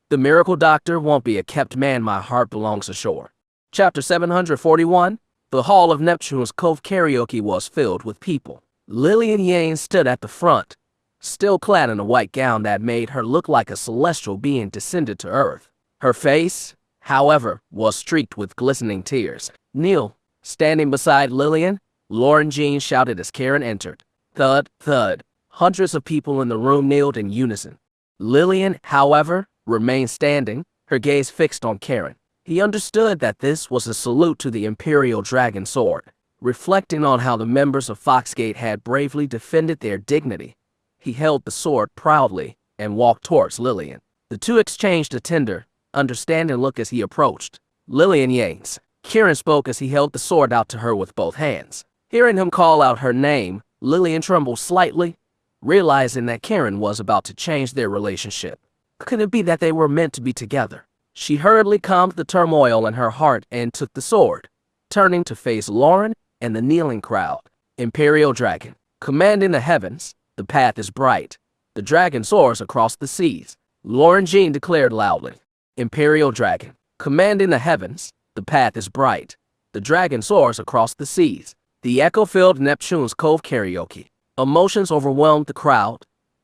The miracle doctor won't be a kept man, my heart belongs ashore. Chapter 741. The hall of Neptune's Cove Karaoke was filled with people. Lilian Yanes stood at the front, still clad in a white gown that made her look like a celestial being descended to earth. Her face, however, was streaked with glistening tears. "Kneel." Standing beside Lilian, Lilian Yanes shouted as Kiran entered. Thud, thud. Hundreds of people in the room kneeled in unison. Lilian, however, remained standing, her gaze fixed on Kiran. He understood that this was a salute to the Imperial Dragon Sword, reflecting on how the members of Foxgate had bravely defended their dignity. He held the sword proudly and walked towards Lilian. The two exchanged a tender, understanding look as he approached. "Lilian Yanes," Kiran spoke as he held the sword out to her with both hands. Hearing him call out her name, Lilian trembled slightly, realizing that Kiran was about to change their relationship. Could it be that they were meant to be together? She hurriedly calmed the turmoil in her heart and took the sword, turning to face Lauren and the kneeling crowd. "Imperial Dragon, commanding the heavens, the path is bright. The dragon soars across the seas," Lilian Yanes declared loudly. "Imperial Dragon, commanding the heavens, the path is bright. The dragon soars across the seas." The echo filled Neptune's Cove Karaoke. Emotions overwhelmed the crowd.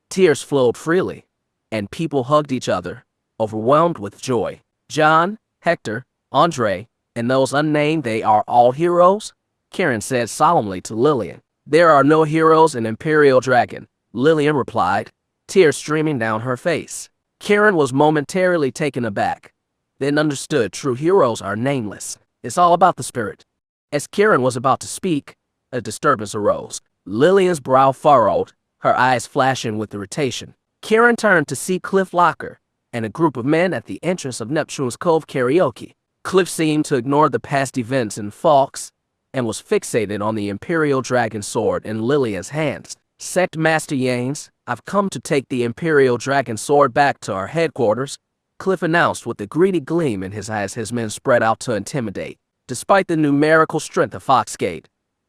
Tears flowed freely, and people hugged each other, overwhelmed with joy. "John, Hector, Andre, and those unnamed, they are all heroes," Kiran said solemnly to Lilian. "There are no heroes in Imperial Dragon," Lilian replied, tears streaming down her face. Kiran was momentarily taken aback, then understood true heroes are nameless. It's all about the spirit. As Kiran was about to speak, a disturbance arose. Lilian's brow furrowed, her eyes flashing with irritation. Kiran turned to see Cliff Locker and a group of men at the entrance of Neptune's Cove Karaoke. Cliff seemed to ignore the past events in Fox and was fixated on the Imperial Dragon Sword in Lilian's hands. "Sect Master Yanes, I've come to take the Imperial Dragon Sword back to our headquarters," Cliff announced with a greedy gleam in his eyes. His men spread out to intimidate. Despite the numerical strength of Foxgate,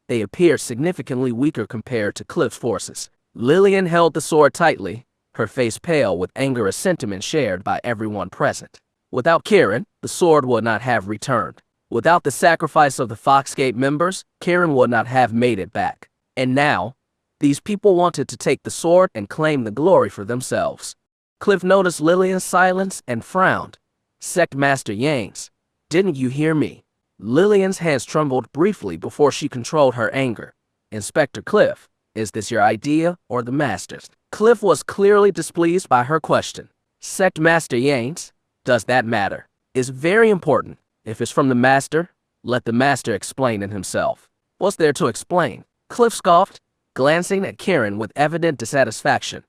they appeared significantly weaker compared to Cliff's forces. Lilian held the sword tightly, her face pale with anger, a sentiment shared by everyone present. Without Kiran, the sword would not have returned. Without the sacrifice of the Foxgate members, Kiran would not have made it back. And now, these people wanted to take the sword and claim the glory for themselves. Cliff noticed Lilian's silence and frowned. "Sect Master Yanes, didn't you hear me?" Lilian's hands trembled briefly before she controlled her anger. "Inspector Cliff, is this your idea or the master's?" Cliff was clearly displeased by her question. "Sect Master Yanes, does that matter? It's very important. If it's from the master, let the master explain it himself." "What's there to explain?" Cliff scoffed, glancing at Kiran with evident dissatisfaction.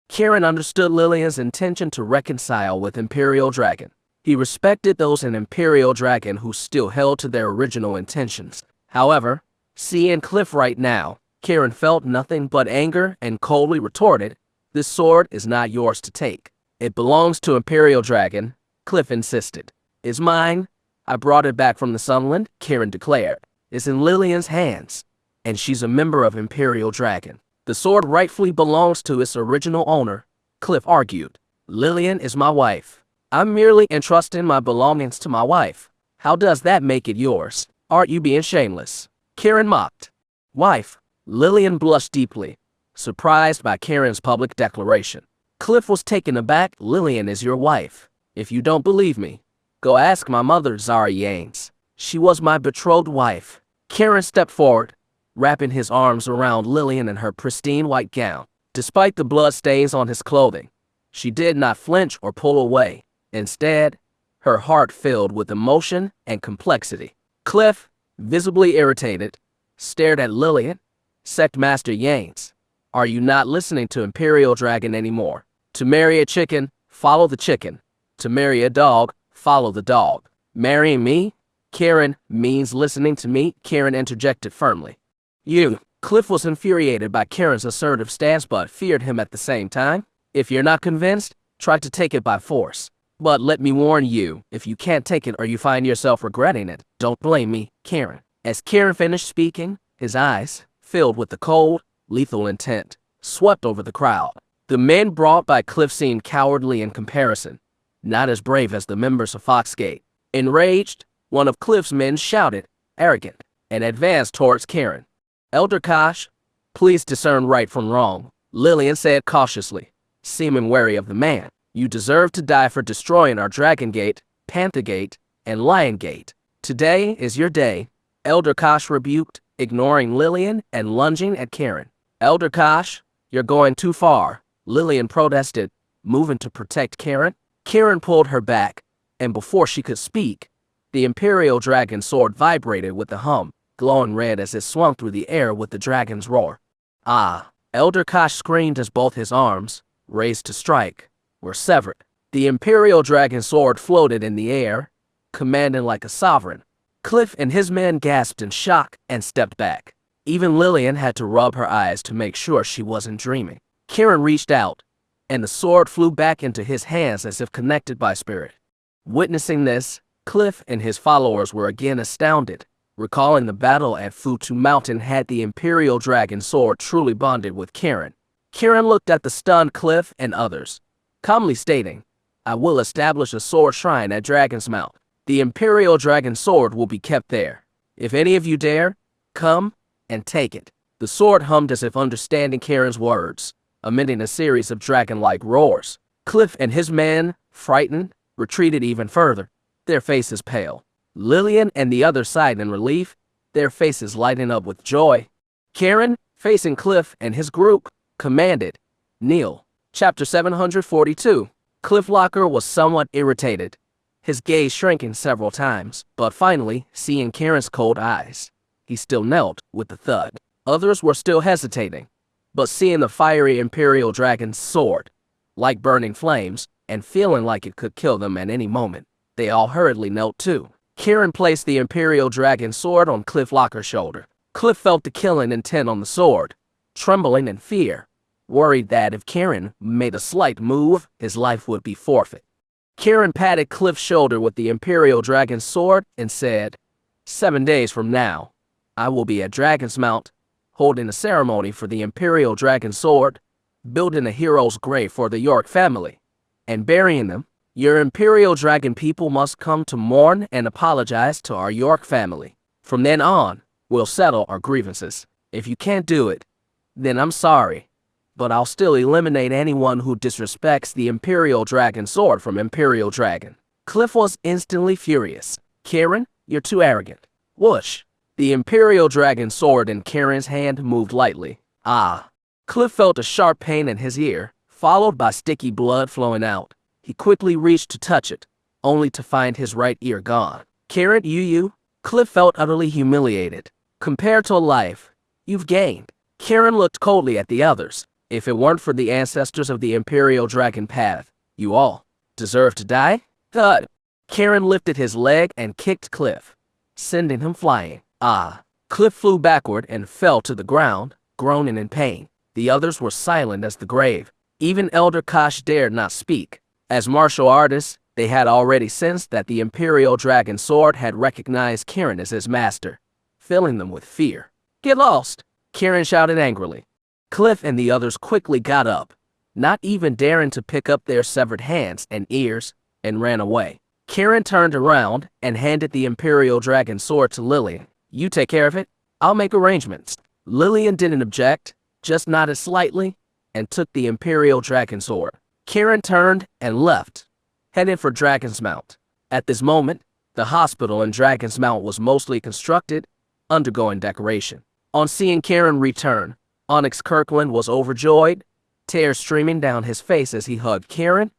Kiran understood Lilian's intention to reconcile with Imperial Dragon. He respected those in Imperial Dragon who still held to their original intentions. However, seeing Cliff right now, Kiran felt nothing but anger and coldly retorted, "This sword is not yours to take. It belongs to Imperial Dragon," Cliff insisted. "It's mine. I brought it back from the Sunland," Kiran declared. "It's in Lilian's hands, and she's a member of Imperial Dragon. The sword rightfully belongs to its original owner," Cliff argued. "Lilian is my wife. I'm merely entrusting my belongings to my wife. How does that make it yours? Aren't you being shameless?" Kiran mocked. "Wife?" Lilian blushed deeply, surprised by Kiran's public declaration. Cliff was taken aback. "Lilian is your wife. If you don't believe me, go ask my mother, Zara Yanes. She was my betrothed wife." Kiran stepped forward, wrapping his arms around Lilian in her pristine white gown. Despite the blood stains on his clothing, she did not flinch or pull away. Instead, her heart filled with emotion and complexity. Cliff, visibly irritated, stared at Lilian. "Sect Master Yanes, are you not listening to Imperial Dragon anymore? To marry a chicken, follow the chicken. To marry a dog, follow the dog. Marrying me, Kiran, means listening to me," Kiran interjected firmly. "You." Cliff was infuriated by Kiran's assertive stance but feared him at the same time. "If you're not convinced, try to take it by force. But let me warn you, if you can't take it or you find yourself regretting it, don't blame me, Kiran." As Kiran finished speaking, his eyes, filled with the cold, lethal intent, swept over the crowd. The men brought by Cliff seemed cowardly in comparison, not as brave as the members of Foxgate. Enraged, one of Cliff's men shouted, arrogant, and advanced towards Kiran. Elder Kosh, please discern right from wrong, Lilian said cautiously, seeming wary of the man. You deserve to die for destroying our Dragon Gate, Panther Gate, and Lion Gate. Today is your day, Elder Kosh rebuked, ignoring Lilian and lunging at Kiran. Elder Kosh, you're going too far, Lilian protested, moving to protect Kiran. Kiran pulled her back, and before she could speak, the Imperial Dragon Sword vibrated with a hum, glowing red as it swung through the air with the dragon's roar. Ah! Elder Kosh screamed as both his arms, raised to strike, were severed. The Imperial Dragon Sword floated in the air, commanding like a sovereign. Cliff and his men gasped in shock and stepped back. Even Lilian had to rub her eyes to make sure she wasn't dreaming. Kiran reached out, and the sword flew back into his hands as if connected by spirit. Witnessing this, Cliff and his followers were again astounded, recalling the battle at Futu Mountain had the Imperial Dragon Sword truly bonded with Kiran. Kiran looked at the stunned Cliff and others, calmly stating, I will establish a sword shrine at Dragon's Mount. The Imperial Dragon Sword will be kept there. If any of you dare, come and take it. The sword hummed as if understanding Kiran's words, emitting a series of dragon-like roars. Cliff and his men, frightened, retreated even further, their faces pale. Lilian and the other sighed in relief, their faces lighting up with joy. Kiran, facing Cliff and his group, commanded, kneel. Chapter 742. Cliff Locker was somewhat irritated, his gaze shrinking several times, but finally, seeing Kiran's cold eyes, he still knelt with a thud. Others were still hesitating, but seeing the fiery Imperial Dragon's sword, like burning flames, and feeling like it could kill them at any moment, they all hurriedly knelt too. Kiran placed the Imperial Dragon Sword on Cliff Locker's shoulder. Cliff felt the killing intent on the sword, trembling in fear, worried that if Kiran made a slight move, his life would be forfeit. Kiran patted Cliff's shoulder with the Imperial Dragon Sword and said, 7 days from now, I will be at Dragon's Mount, holding a ceremony for the Imperial Dragon Sword, building a hero's grave for the York family, and burying them. Your Imperial Dragon people must come to mourn and apologize to our York family. From then on, we'll settle our grievances. If you can't do it, then I'm sorry, but I'll still eliminate anyone who disrespects the Imperial Dragon Sword from Imperial Dragon. Cliff was instantly furious. Kiran, you're too arrogant. Whoosh! The Imperial Dragon Sword in Kiran's hand moved lightly. Ah! Cliff felt a sharp pain in his ear, followed by sticky blood flowing out. He quickly reached to touch it, only to find his right ear gone. Kiran, you? Cliff felt utterly humiliated. Compared to life, you've gained. Kiran looked coldly at the others. If it weren't for the ancestors of the Imperial Dragon Path, you all deserve to die? Thud! Kiran lifted his leg and kicked Cliff, sending him flying. Ah! Cliff flew backward and fell to the ground, groaning in pain. The others were silent as the grave. Even Elder Kosh dared not speak. As martial artists, they had already sensed that the Imperial Dragon Sword had recognized Kiran as his master, filling them with fear. Get lost! Kiran shouted angrily. Cliff and the others quickly got up, not even daring to pick up their severed hands and ears, and ran away. Kiran turned around and handed the Imperial Dragon Sword to Lilian. You take care of it, I'll make arrangements. Lilian didn't object, just nodded slightly, and took the Imperial Dragon Sword. Kiran turned and left, headed for Dragon's Mount. At this moment, the hospital in Dragon's Mount was mostly constructed, undergoing decoration. On seeing Kiran return, Onyx Kirkland was overjoyed, tears streaming down his face as he hugged Kiran,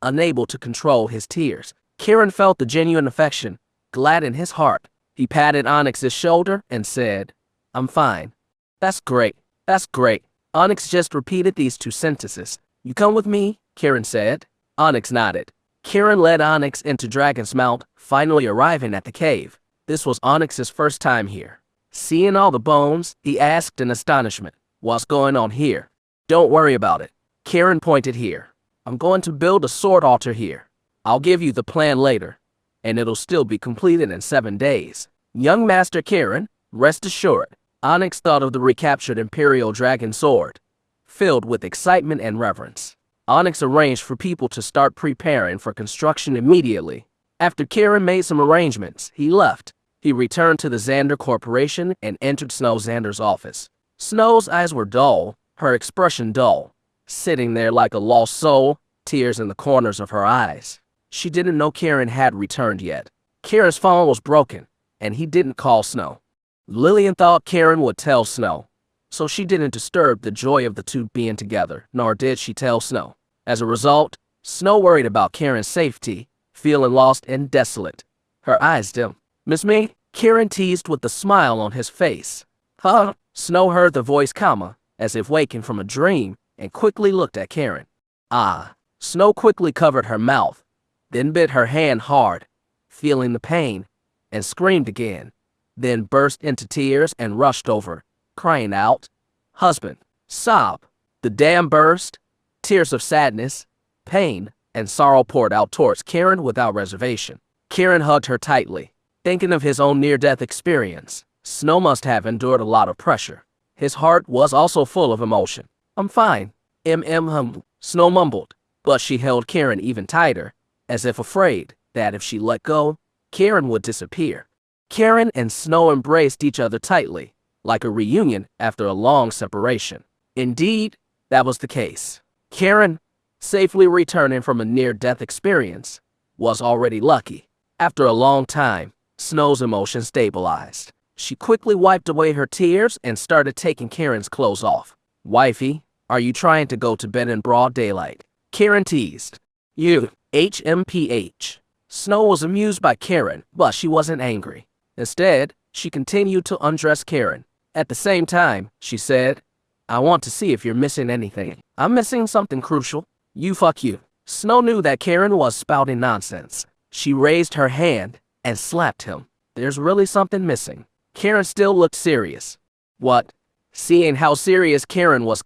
unable to control his tears. Kiran felt the genuine affection, glad in his heart. He patted Onyx's shoulder and said, I'm fine. That's great, that's great. Onyx just repeated these two sentences. You come with me? Kiran said. Onyx nodded. Kiran led Onyx into Dragon's Mount, finally arriving at the cave. This was Onyx's first time here. Seeing all the bones, he asked in astonishment, what's going on here? Don't worry about it. Kiran pointed here. I'm going to build a sword altar here. I'll give you the plan later, and it'll still be completed in 7 days. Young Master Kiran, rest assured. Onyx thought of the recaptured Imperial Dragon Sword, filled with excitement and reverence. Onyx arranged for people to start preparing for construction immediately. After Kiran made some arrangements, he left. He returned to the Xander Corporation and entered Snow Xander's office. Snow's eyes were dull, her expression dull, sitting there like a lost soul, tears in the corners of her eyes. She didn't know Kiran had returned yet. Kiran's phone was broken, and he didn't call Snow. Lilian thought Kiran would tell Snow, so she didn't disturb the joy of the two being together, nor did she tell Snow. As a result, Snow worried about Kiran's safety, feeling lost and desolate. Her eyes dim. "Miss me?" Kiran teased with a smile on his face. "Huh?" Snow heard the voice as if waking from a dream, and quickly looked at Kiran. "Ah." Snow quickly covered her mouth, then bit her hand hard, feeling the pain, and screamed again, then burst into tears and rushed over, crying out, "Husband!" Sob. The dam burst. Tears of sadness, pain, and sorrow poured out towards Kiran without reservation. Kiran hugged her tightly. Thinking of his own near-death experience, Snow must have endured a lot of pressure. His heart was also full of emotion. "I'm fine." Snow mumbled, but she held Kiran even tighter, as if afraid that if she let go, Kiran would disappear. Kiran and Snow embraced each other tightly, like a reunion after a long separation. Indeed, that was the case. Kiran, safely returning from a near-death experience, was already lucky. After a long time, Snow's emotions stabilized. She quickly wiped away her tears and started taking Kiran's clothes off. "Wifey, are you trying to go to bed in broad daylight?" Kiran teased. "You, HMPH. Snow was amused by Kiran, but she wasn't angry. Instead, she continued to undress Kiran. At the same time, she said, "I want to see if you're missing anything." "I'm missing something crucial." "You fuck you." Snow knew that Kiran was spouting nonsense. She raised her hand and slapped him. "There's really something missing." Kiran still looked serious. "What?" Seeing how serious Kiran was,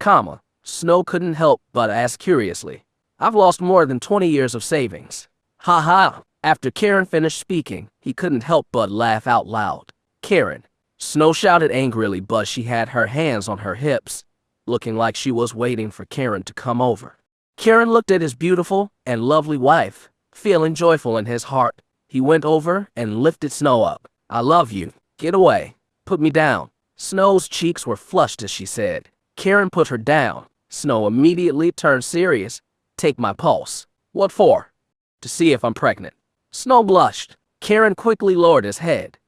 Snow couldn't help but ask curiously. "I've lost more than 20 years of savings." "Ha ha." After Kiran finished speaking, he couldn't help but laugh out loud. "Kiran." Snow shouted angrily, but she had her hands on her hips, looking like she was waiting for Kiran to come over. Kiran looked at his beautiful and lovely wife, feeling joyful in his heart. He went over and lifted Snow up. "I love you. Get away. Put me down." Snow's cheeks were flushed as she said. Kiran put her down. Snow immediately turned serious. "Take my pulse." "What for?" "To see if I'm pregnant." Snow blushed. Kiran quickly lowered his head,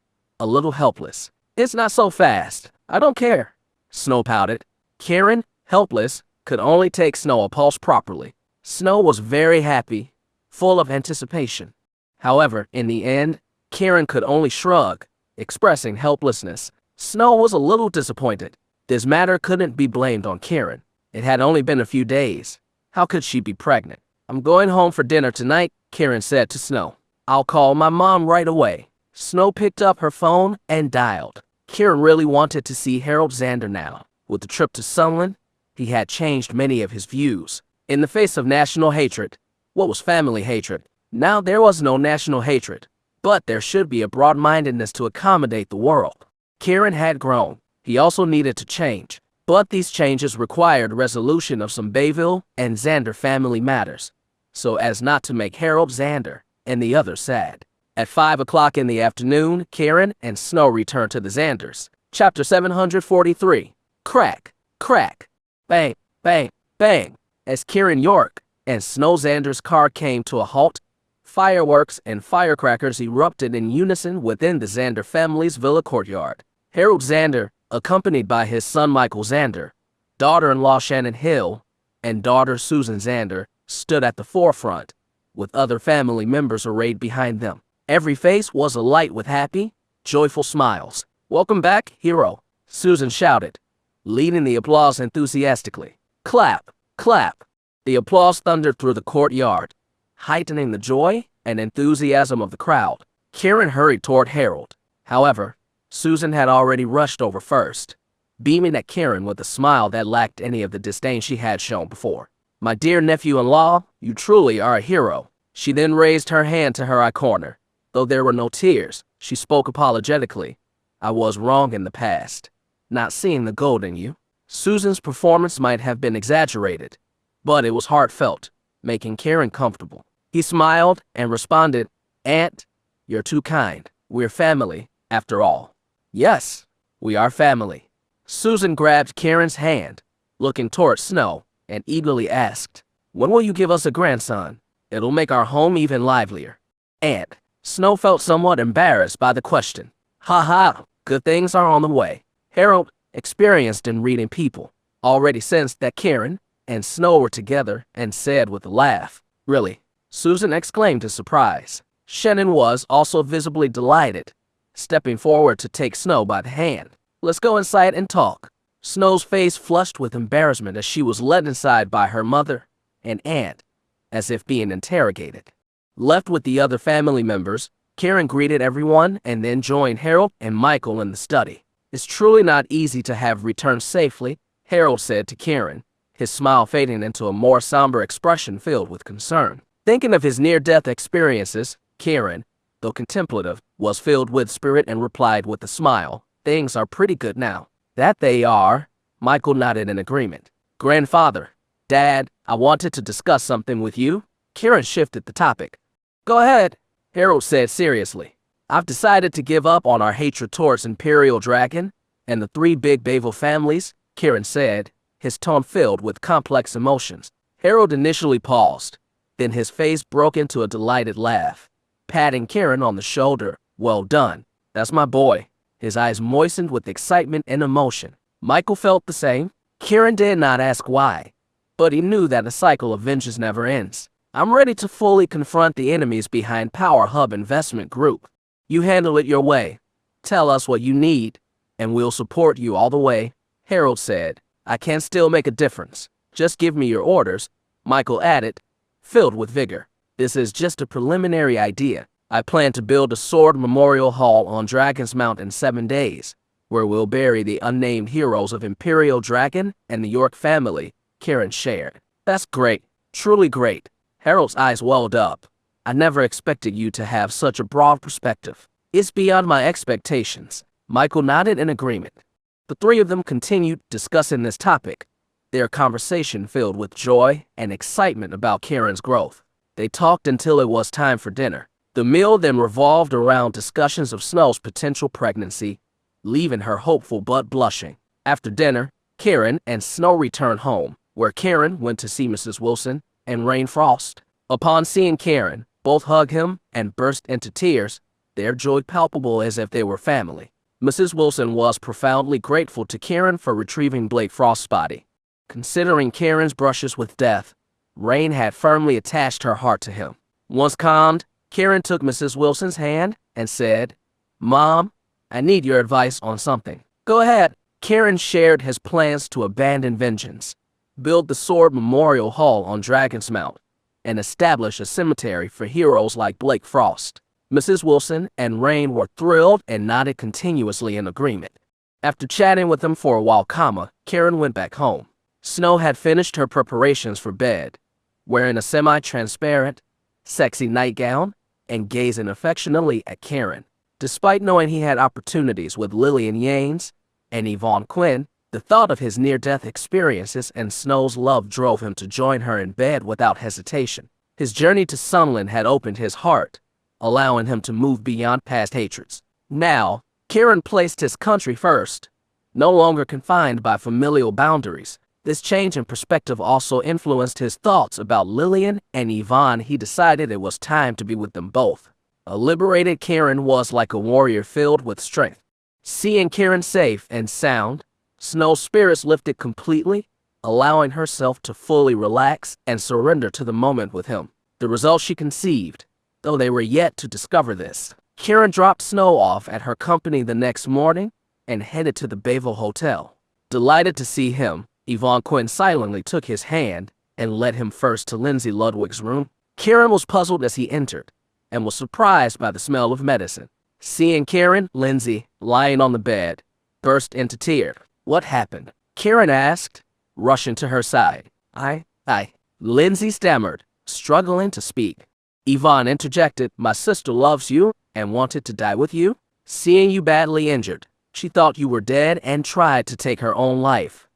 a little helpless. "It's not so fast. I don't care." Snow pouted. Kiran, helpless, could only take Snow a pulse properly. Snow was very happy, full of anticipation. However, in the end, Kiran could only shrug, expressing helplessness. Snow was a little disappointed. This matter couldn't be blamed on Kiran. It had only been a few days. How could she be pregnant? "I'm going home for dinner tonight," Kiran said to Snow. "I'll call my mom right away." Snow picked up her phone and dialed. Kiran really wanted to see Harold Xander now. With the trip to Sunland, he had changed many of his views. In the face of national hatred, what was family hatred? Now there was no national hatred, but there should be a broad-mindedness to accommodate the world. Kiran had grown. He also needed to change, but these changes required resolution of some Bayville and Xander family matters, so as not to make Harold Xander and the others sad. At 5 o'clock in the afternoon, Kiran and Snow returned to the Xanders. Chapter 743. Crack, crack, bang, bang, bang. As Kiran York and Snow Xander's car came to a halt, fireworks and firecrackers erupted in unison within the Xander family's villa courtyard. Harold Xander, accompanied by his son Michael Xander, daughter-in-law Shannon Hill, and daughter Susan Xander, stood at the forefront, with other family members arrayed behind them. Every face was alight with happy, joyful smiles. "Welcome back, hero," Susan shouted, leading the applause enthusiastically. Clap, clap. The applause thundered through the courtyard, heightening the joy and enthusiasm of the crowd. Kiran hurried toward Harold. However, Susan had already rushed over first, beaming at Kiran with a smile that lacked any of the disdain she had shown before. "My dear nephew-in-law, you truly are a hero." She then raised her hand to her eye corner. Though there were no tears, she spoke apologetically. "I was wrong in the past, not seeing the gold in you." Susan's performance might have been exaggerated, but it was heartfelt, making Kiran comfortable. He smiled and responded, "Aunt, you're too kind. We're family, after all." "Yes, we are family." Susan grabbed Kiran's hand, looking toward Snow, and eagerly asked, "When will you give us a grandson? It'll make our home even livelier." "Aunt." Snow felt somewhat embarrassed by the question. "Ha ha, good things are on the way." Harold, experienced in reading people, already sensed that Kiran and Snow were together and said with a laugh, "Really?" Susan exclaimed in surprise. Shannon was also visibly delighted, stepping forward to take Snow by the hand. "Let's go inside and talk." Snow's face flushed with embarrassment as she was led inside by her mother and aunt, as if being interrogated. Left with the other family members, Kiran greeted everyone and then joined Harold and Michael in the study. "It's truly not easy to have returned safely," Harold said to Kiran, his smile fading into a more somber expression filled with concern. Thinking of his near-death experiences, Kiran, though contemplative, was filled with spirit and replied with a smile, "Things are pretty good now." "That they are," Michael nodded in agreement. "Grandfather, Dad, I wanted to discuss something with you." Kiran shifted the topic. "Go ahead," Harold said seriously. "I've decided to give up on our hatred towards Imperial Dragon and the three big Bavel families," Kiran said, his tone filled with complex emotions. Harold initially paused, then his face broke into a delighted laugh, patting Kiran on the shoulder. "Well done. That's my boy." His eyes moistened with excitement and emotion. Michael felt the same. Kiran did not ask why, but he knew that the cycle of vengeance never ends. "I'm ready to fully confront the enemies behind Power Hub Investment Group. You handle it your way. Tell us what you need, and we'll support you all the way," Harold said. "I can still make a difference. Just give me your orders," Michael added, filled with vigor. "This is just a preliminary idea. I plan to build a sword memorial hall on Dragon's Mount in 7 days, where we'll bury the unnamed heroes of Imperial Dragon and the York family," Kiran shared. "That's great. Truly great." Harold's eyes welled up. "I never expected you to have such a broad perspective." "It's beyond my expectations," Michael nodded in agreement. The three of them continued discussing this topic, their conversation filled with joy and excitement about Kiran's growth. They talked until it was time for dinner. The meal then revolved around discussions of Snow's potential pregnancy, leaving her hopeful but blushing. After dinner, Kiran and Snow returned home, where Kiran went to see Mrs. Wilson and Rain Frost. Upon seeing Kiran, both hugged him and burst into tears, their joy palpable as if they were family. Mrs. Wilson was profoundly grateful to Kiran for retrieving Blake Frost's body. Considering Kiran's brushes with death, Rain had firmly attached her heart to him. Once calmed, Kiran took Mrs. Wilson's hand and said, "Mom, I need your advice on something." "Go ahead." Kiran shared his plans to abandon vengeance, build the Sword Memorial Hall on Dragon's Mount, and establish a cemetery for heroes like Blake Frost. Mrs. Wilson and Rain were thrilled and nodded continuously in agreement. After chatting with them for a while, Kiran went back home. Snow had finished her preparations for bed, wearing a semi-transparent, sexy nightgown and gazing affectionately at Kiran. Despite knowing he had opportunities with Lilian Yanes and Yvonne, the thought of his near-death experiences and Snow's love drove him to join her in bed without hesitation. His journey to Sunland had opened his heart, allowing him to move beyond past hatreds. Now, Kiran placed his country first, no longer confined by familial boundaries. This change in perspective also influenced his thoughts about Lilian and Yvonne. He decided it was time to be with them both. A liberated Kiran was like a warrior filled with strength. Seeing Kiran safe and sound, Snow's spirits lifted completely, allowing herself to fully relax and surrender to the moment with him. The result she conceived, though they were yet to discover this. Kiran dropped Snow off at her company the next morning and headed to the Bavel Hotel. Delighted to see him, Yvonne silently took his hand and led him first to Lindsay Ludwig's room. Kiran was puzzled as he entered and was surprised by the smell of medicine. Seeing Kiran, Lindsay, lying on the bed, burst into tears. "What happened?" Kiran asked, rushing to her side. I, Lindsay stammered, struggling to speak. Yvonne interjected, "My sister loves you and wanted to die with you. Seeing you badly injured, she thought you were dead and tried to take her own life."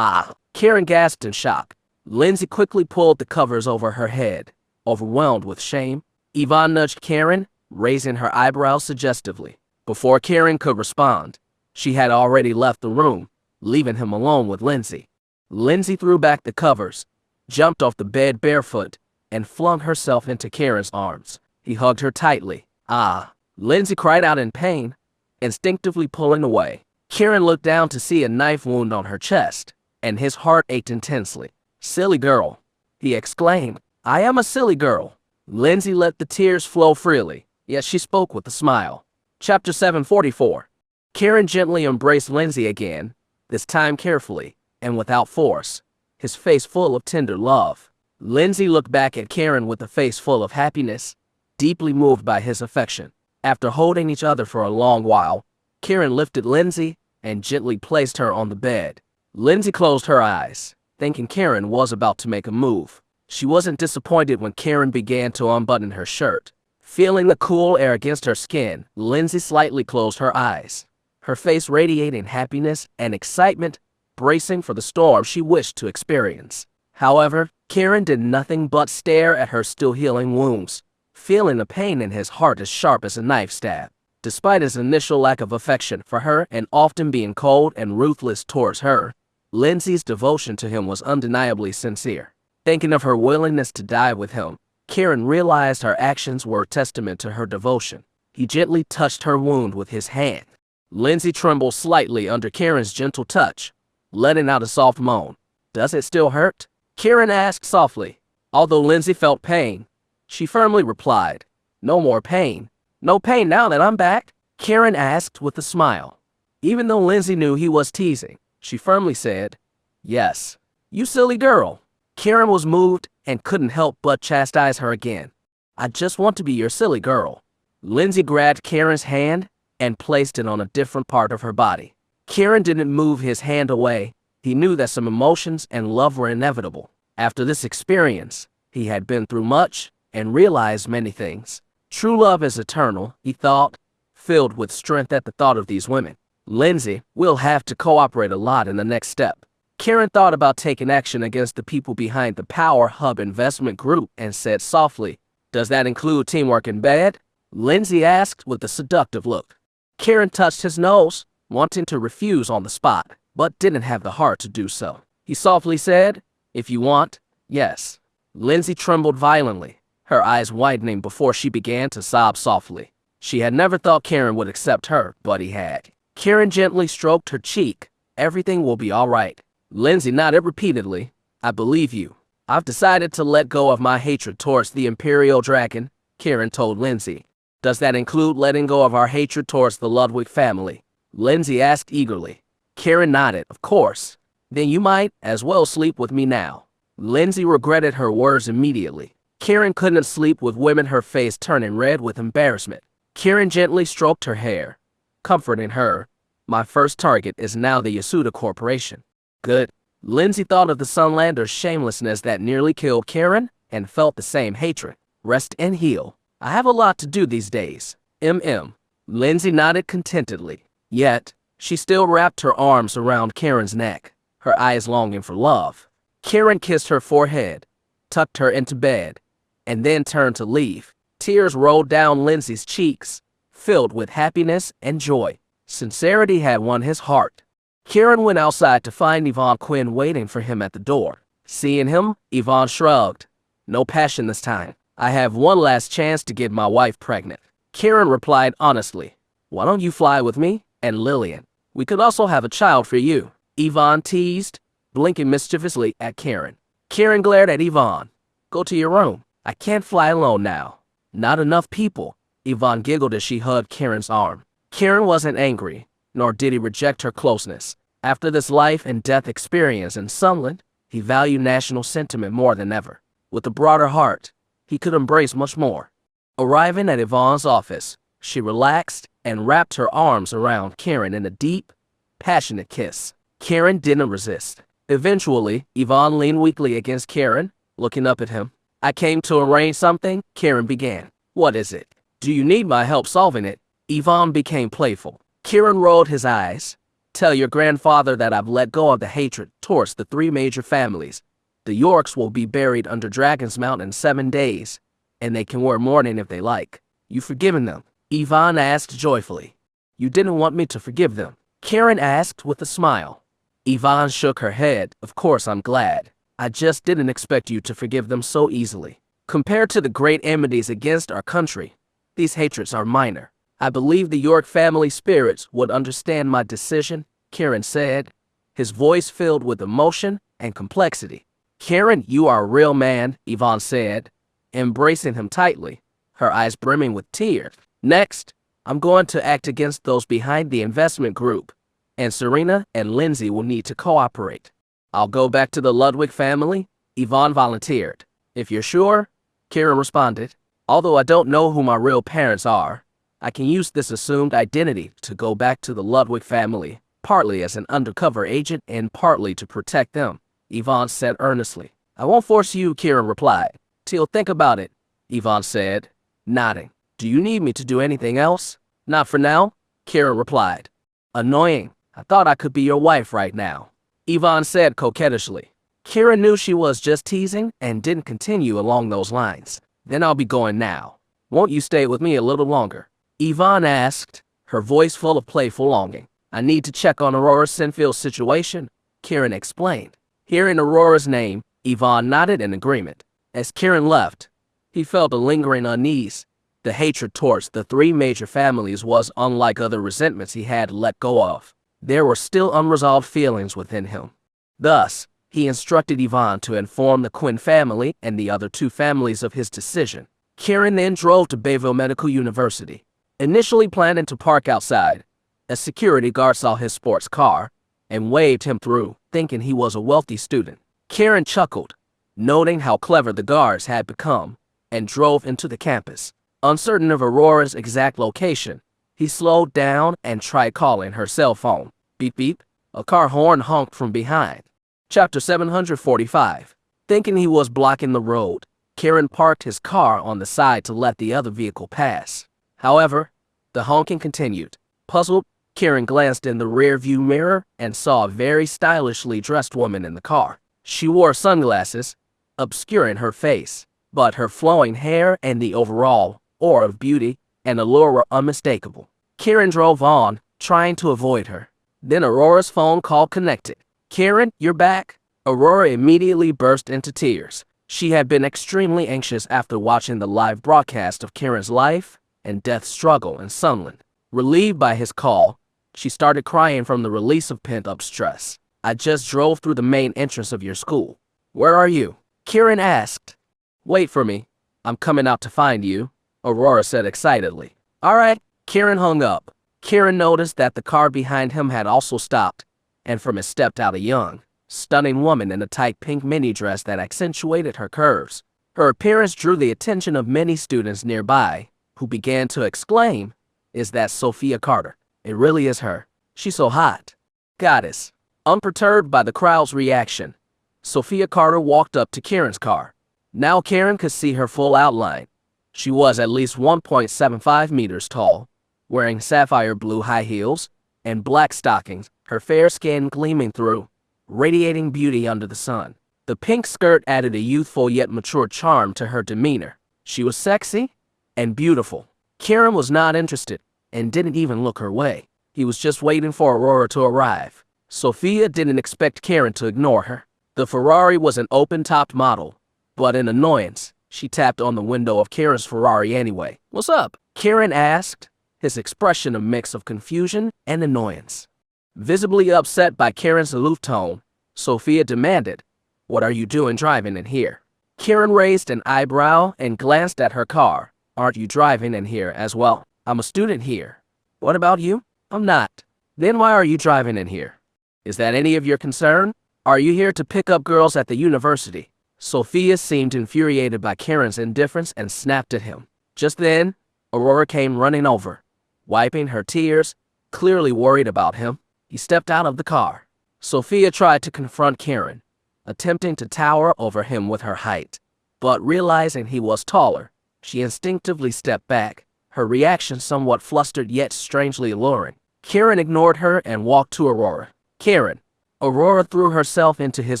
Kiran gasped in shock. Lindsay quickly pulled the covers over her head. Overwhelmed with shame, Yvonne nudged Kiran, raising her eyebrows suggestively. Before Kiran could respond, she had already left the room, leaving him alone with Lindsay. Lindsay threw back the covers, jumped off the bed barefoot, and flung herself into Kiran's arms. He hugged her tightly. "Ah!" Lindsay cried out in pain, instinctively pulling away. Kiran looked down to see a knife wound on her chest, and his heart ached intensely. "Silly girl," he exclaimed. "I am a silly girl." Lindsay let the tears flow freely, yet she spoke with a smile. Chapter 744. Kiran gently embraced Lindsay again, this time carefully and without force, his face full of tender love. Lindsay looked back at Kiran with a face full of happiness, deeply moved by his affection. After holding each other for a long while, Kiran lifted Lindsay and gently placed her on the bed. Lindsay closed her eyes, thinking Kiran was about to make a move. She wasn't disappointed when Kiran began to unbutton her shirt. Feeling the cool air against her skin, Lindsay slightly closed her eyes, her face radiating happiness and excitement, bracing for the storm she wished to experience. However, Kiran did nothing but stare at her still healing wounds, feeling the pain in his heart as sharp as a knife stab. Despite his initial lack of affection for her and often being cold and ruthless towards her, Lindsay's devotion to him was undeniably sincere. Thinking of her willingness to die with him, Kiran realized her actions were a testament to her devotion. He gently touched her wound with his hand. Lindsay trembled slightly under Kiran's gentle touch, letting out a soft moan. "Does it still hurt?" Kiran asked softly. Although Lindsay felt pain, she firmly replied, "No more pain." "No pain now that I'm back?" Kiran asked with a smile. Even though Lindsay knew he was teasing, she firmly said, "Yes." "You silly girl." Kiran was moved and couldn't help but chastise her again. "I just want to be your silly girl." Lindsay grabbed Kiran's hand and placed it on a different part of her body. Kiran didn't move his hand away. He knew that some emotions and love were inevitable. After this experience, he had been through much and realized many things. True love is eternal, he thought, filled with strength at the thought of these women. Lindsay will have to cooperate a lot in the next step. Kiran thought about taking action against the people behind the Power Hub investment group and said softly, "Does that include teamwork in bed?" Lindsay asked with a seductive look. Kiran touched his nose, wanting to refuse on the spot, but didn't have the heart to do so. He softly said, "If you want, yes." Lindsay trembled violently, her eyes widening before she began to sob softly. She had never thought Kiran would accept her, but he had. Kiran gently stroked her cheek. "Everything will be all right." Lindsay nodded repeatedly. "I believe you. I've decided to let go of my hatred towards the Imperial Dragon," Kiran told Lindsay. "Does that include letting go of our hatred towards the Ludwig family?" Lindsay asked eagerly. Kiran nodded. "Of course. Then you might as well sleep with me now." Lindsay regretted her words immediately. Kiran couldn't sleep with women, her face turning red with embarrassment. Kiran gently stroked her hair, comforting her. "My first target is now the Yasuda Corporation." "Good." Lindsay thought of the Sunlander's shamelessness that nearly killed Kiran and felt the same hatred. "Rest and heal. I have a lot to do these days." Lindsay nodded contentedly. Yet, she still wrapped her arms around Kiran's neck, her eyes longing for love. Kiran kissed her forehead, tucked her into bed, and then turned to leave. Tears rolled down Lindsay's cheeks, filled with happiness and joy. Sincerity had won his heart. Kiran went outside to find Yvonne Quinn waiting for him at the door. Seeing him, Yvonne shrugged. "No passion this time. I have one last chance to get my wife pregnant." Kiran replied honestly, "Why don't you fly with me and Lilian? We could also have a child for you," Yvonne teased, blinking mischievously at Kiran. Kiran glared at Yvonne. "Go to your room. I can't fly alone now." "Not enough people," Yvonne giggled as she hugged Kiran's arm. Kiran wasn't angry, nor did he reject her closeness. After this life and death experience in Sunland, he valued national sentiment more than ever. With a broader heart, he could embrace much more. Arriving at Yvonne's office, she relaxed and wrapped her arms around Kiran in a deep, passionate kiss. Kiran didn't resist. Eventually, Yvonne leaned weakly against Kiran, looking up at him. "I came to arrange something," Kiran began. "What is it? Do you need my help solving it?" Yvonne became playful. Kiran rolled his eyes. "Tell your grandfather that I've let go of the hatred towards the three major families The Yorks will be buried under Dragon's Mount in 7 days, and they can wear mourning if they like. You forgiven them? Yvonne asked joyfully. You didn't want me to forgive them? Kiran asked with a smile. Yvonne shook her head. Of course I'm glad. I just didn't expect you to forgive them so easily. Compared to the great enmities against our country, these hatreds are minor. I believe the York family spirits would understand my decision, Kiran said, his voice filled with emotion and complexity. Kiran, you are a real man, Yvonne said, embracing him tightly, her eyes brimming with tears. Next, I'm going to act against those behind the investment group, and Serena and Lindsay will need to cooperate. I'll go back to the Ludwig family, Yvonne volunteered. If you're sure, Kiran responded. Although I don't know who my real parents are, I can use this assumed identity to go back to the Ludwig family, partly as an undercover agent and partly to protect them, Yvonne said earnestly. I won't force you, Kiran replied. Till think about it, Yvonne said, nodding. Do you need me to do anything else? Not for now, Kiran replied. Annoying. I thought I could be your wife right now, Yvonne said coquettishly. Kiran knew she was just teasing and didn't continue along those lines. Then I'll be going now. Won't you stay with me a little longer? Yvonne asked, her voice full of playful longing. I need to check on Aurora Sinfield's situation, Kiran explained. Hearing Aurora's name, Yvonne nodded in agreement. As Kiran left, he felt a lingering unease. The hatred towards the 3 major families was unlike other resentments he had let go of. There were still unresolved feelings within him. Thus, he instructed Yvonne to inform the Quinn family and the other 2 families of his decision. Kiran then drove to Bayville Medical University. Initially planning to park outside, a security guard saw his sports car and waved him through, thinking he was a wealthy student. Kiran chuckled, noting how clever the guards had become, and drove into the campus. Uncertain of Aurora's exact location, he slowed down and tried calling her cell phone. Beep beep, a car horn honked from behind. Chapter 745. Thinking he was blocking the road, Kiran parked his car on the side to let the other vehicle pass. However, the honking continued. Puzzled, Kiran glanced in the rear-view mirror and saw a very stylishly dressed woman in the car. She wore sunglasses, obscuring her face, but her flowing hair and the overall aura of beauty and allure were unmistakable. Kiran drove on, trying to avoid her. Then Aurora's phone call connected. Kiran, you're back? Aurora immediately burst into tears. She had been extremely anxious after watching the live broadcast of Kiran's life and death struggle in Sunland. Relieved by his call, she started crying from the release of pent-up stress. I just drove through the main entrance of your school. Where are you? Kiran asked. Wait for me. I'm coming out to find you, Aurora said excitedly. All right. Kiran hung up. Kiran noticed that the car behind him had also stopped, and from it stepped out a young, stunning woman in a tight pink mini dress that accentuated her curves. Her appearance drew the attention of many students nearby, who began to exclaim, Is that Sophia Carter? It really is her. She's so hot. Goddess. Unperturbed by the crowd's reaction, Sophia Carter walked up to Kiran's car. Now Kiran could see her full outline. She was at least 1.75 meters tall, wearing sapphire blue high heels and black stockings, her fair skin gleaming through, radiating beauty under the sun. The pink skirt added a youthful yet mature charm to her demeanor. She was sexy and beautiful. Kiran was not interested and didn't even look her way. He was just waiting for Aurora to arrive. Sophia didn't expect Kiran to ignore her. The Ferrari was an open-topped model, but in annoyance, she tapped on the window of Kiran's Ferrari anyway. What's up? Kiran asked, his expression a mix of confusion and annoyance. Visibly upset by Kiran's aloof tone, Sophia demanded, What are you doing driving in here? Kiran raised an eyebrow and glanced at her car. Aren't you driving in here as well? I'm a student here. What about you? I'm not. Then why are you driving in here? Is that any of your concern? Are you here to pick up girls at the university? Sophia seemed infuriated by Kiran's indifference and snapped at him. Just then, Aurora came running over, wiping her tears, clearly worried about him. He stepped out of the car. Sophia tried to confront Kiran, attempting to tower over him with her height. But realizing he was taller, she instinctively stepped back, her reaction somewhat flustered yet strangely alluring. Kiran ignored her and walked to Aurora. Kiran. Aurora threw herself into his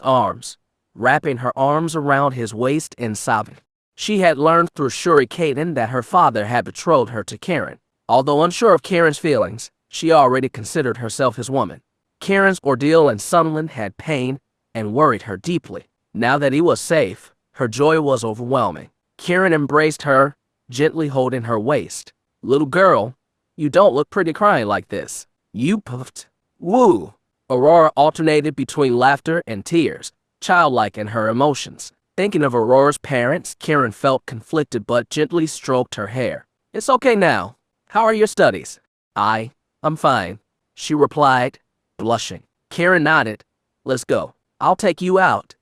arms, wrapping her arms around his waist and sobbing. She had learned through Shurikaden that her father had betrothed her to Kiran. Although unsure of Kiran's feelings, she already considered herself his woman. Kiran's ordeal in Sunland had pained and worried her deeply. Now that he was safe, her joy was overwhelming. Kiran embraced her, gently holding her waist. "Little girl, you don't look pretty crying like this." "You puffed." "Woo." Aurora alternated between laughter and tears, childlike in her emotions. Thinking of Aurora's parents, Kiran felt conflicted but gently stroked her hair. "It's okay now. How are your studies?" I'm fine," she replied, blushing. Kiran nodded. "Let's go. I'll take you out."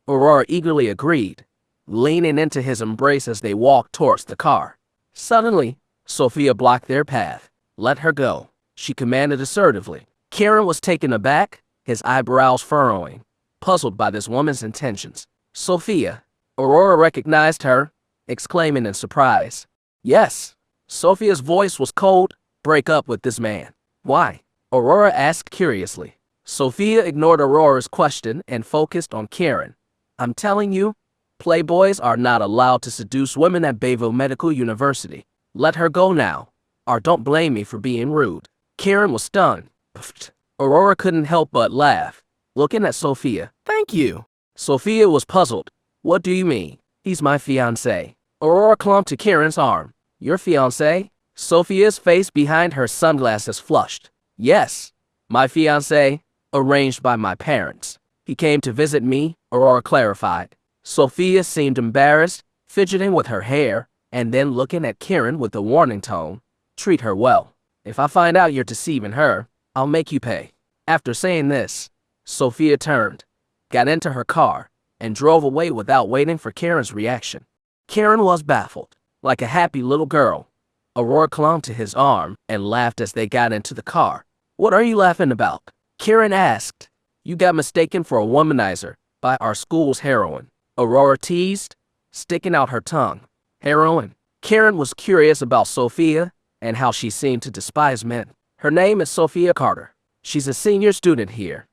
Aurora eagerly agreed, leaning into his embrace as they walked towards the car. Suddenly, Sophia blocked their path. "Let her go," she commanded assertively. Kiran was taken aback, his eyebrows furrowing, puzzled by this woman's intentions. "Sophia." Aurora recognized her, exclaiming in surprise. "Yes." Sophia's voice was cold. "Break up with this man." "Why?" Aurora asked curiously. Sophia ignored Aurora's question and focused on Kiran. "I'm telling you, playboys are not allowed to seduce women at Bayville Medical University. Let her go now, or don't blame me for being rude." Kiran was stunned. Pfft. Aurora couldn't help but laugh, looking at Sophia. "Thank you." Sophia was puzzled. "What do you mean?" "He's my fiancé." Aurora clung to Kiran's arm. "Your fiancé?" Sophia's face behind her sunglasses flushed. "Yes, my fiancé, arranged by my parents. He came to visit me," Aurora clarified. Sophia seemed embarrassed, fidgeting with her hair, and then looking at Kiran with a warning tone. "Treat her well. If I find out you're deceiving her, I'll make you pay." After saying this, Sophia turned, got into her car, and drove away without waiting for Kiran's reaction. Kiran was baffled. Like a happy little girl, Aurora clung to his arm and laughed as they got into the car. "What are you laughing about?" Kiran asked. "You got mistaken for a womanizer by our school's heroine," Aurora teased, sticking out her tongue. "Heroine?" Kiran was curious about Sophia and how she seemed to despise men. "Her name is Sophia Carter. She's a senior student here,"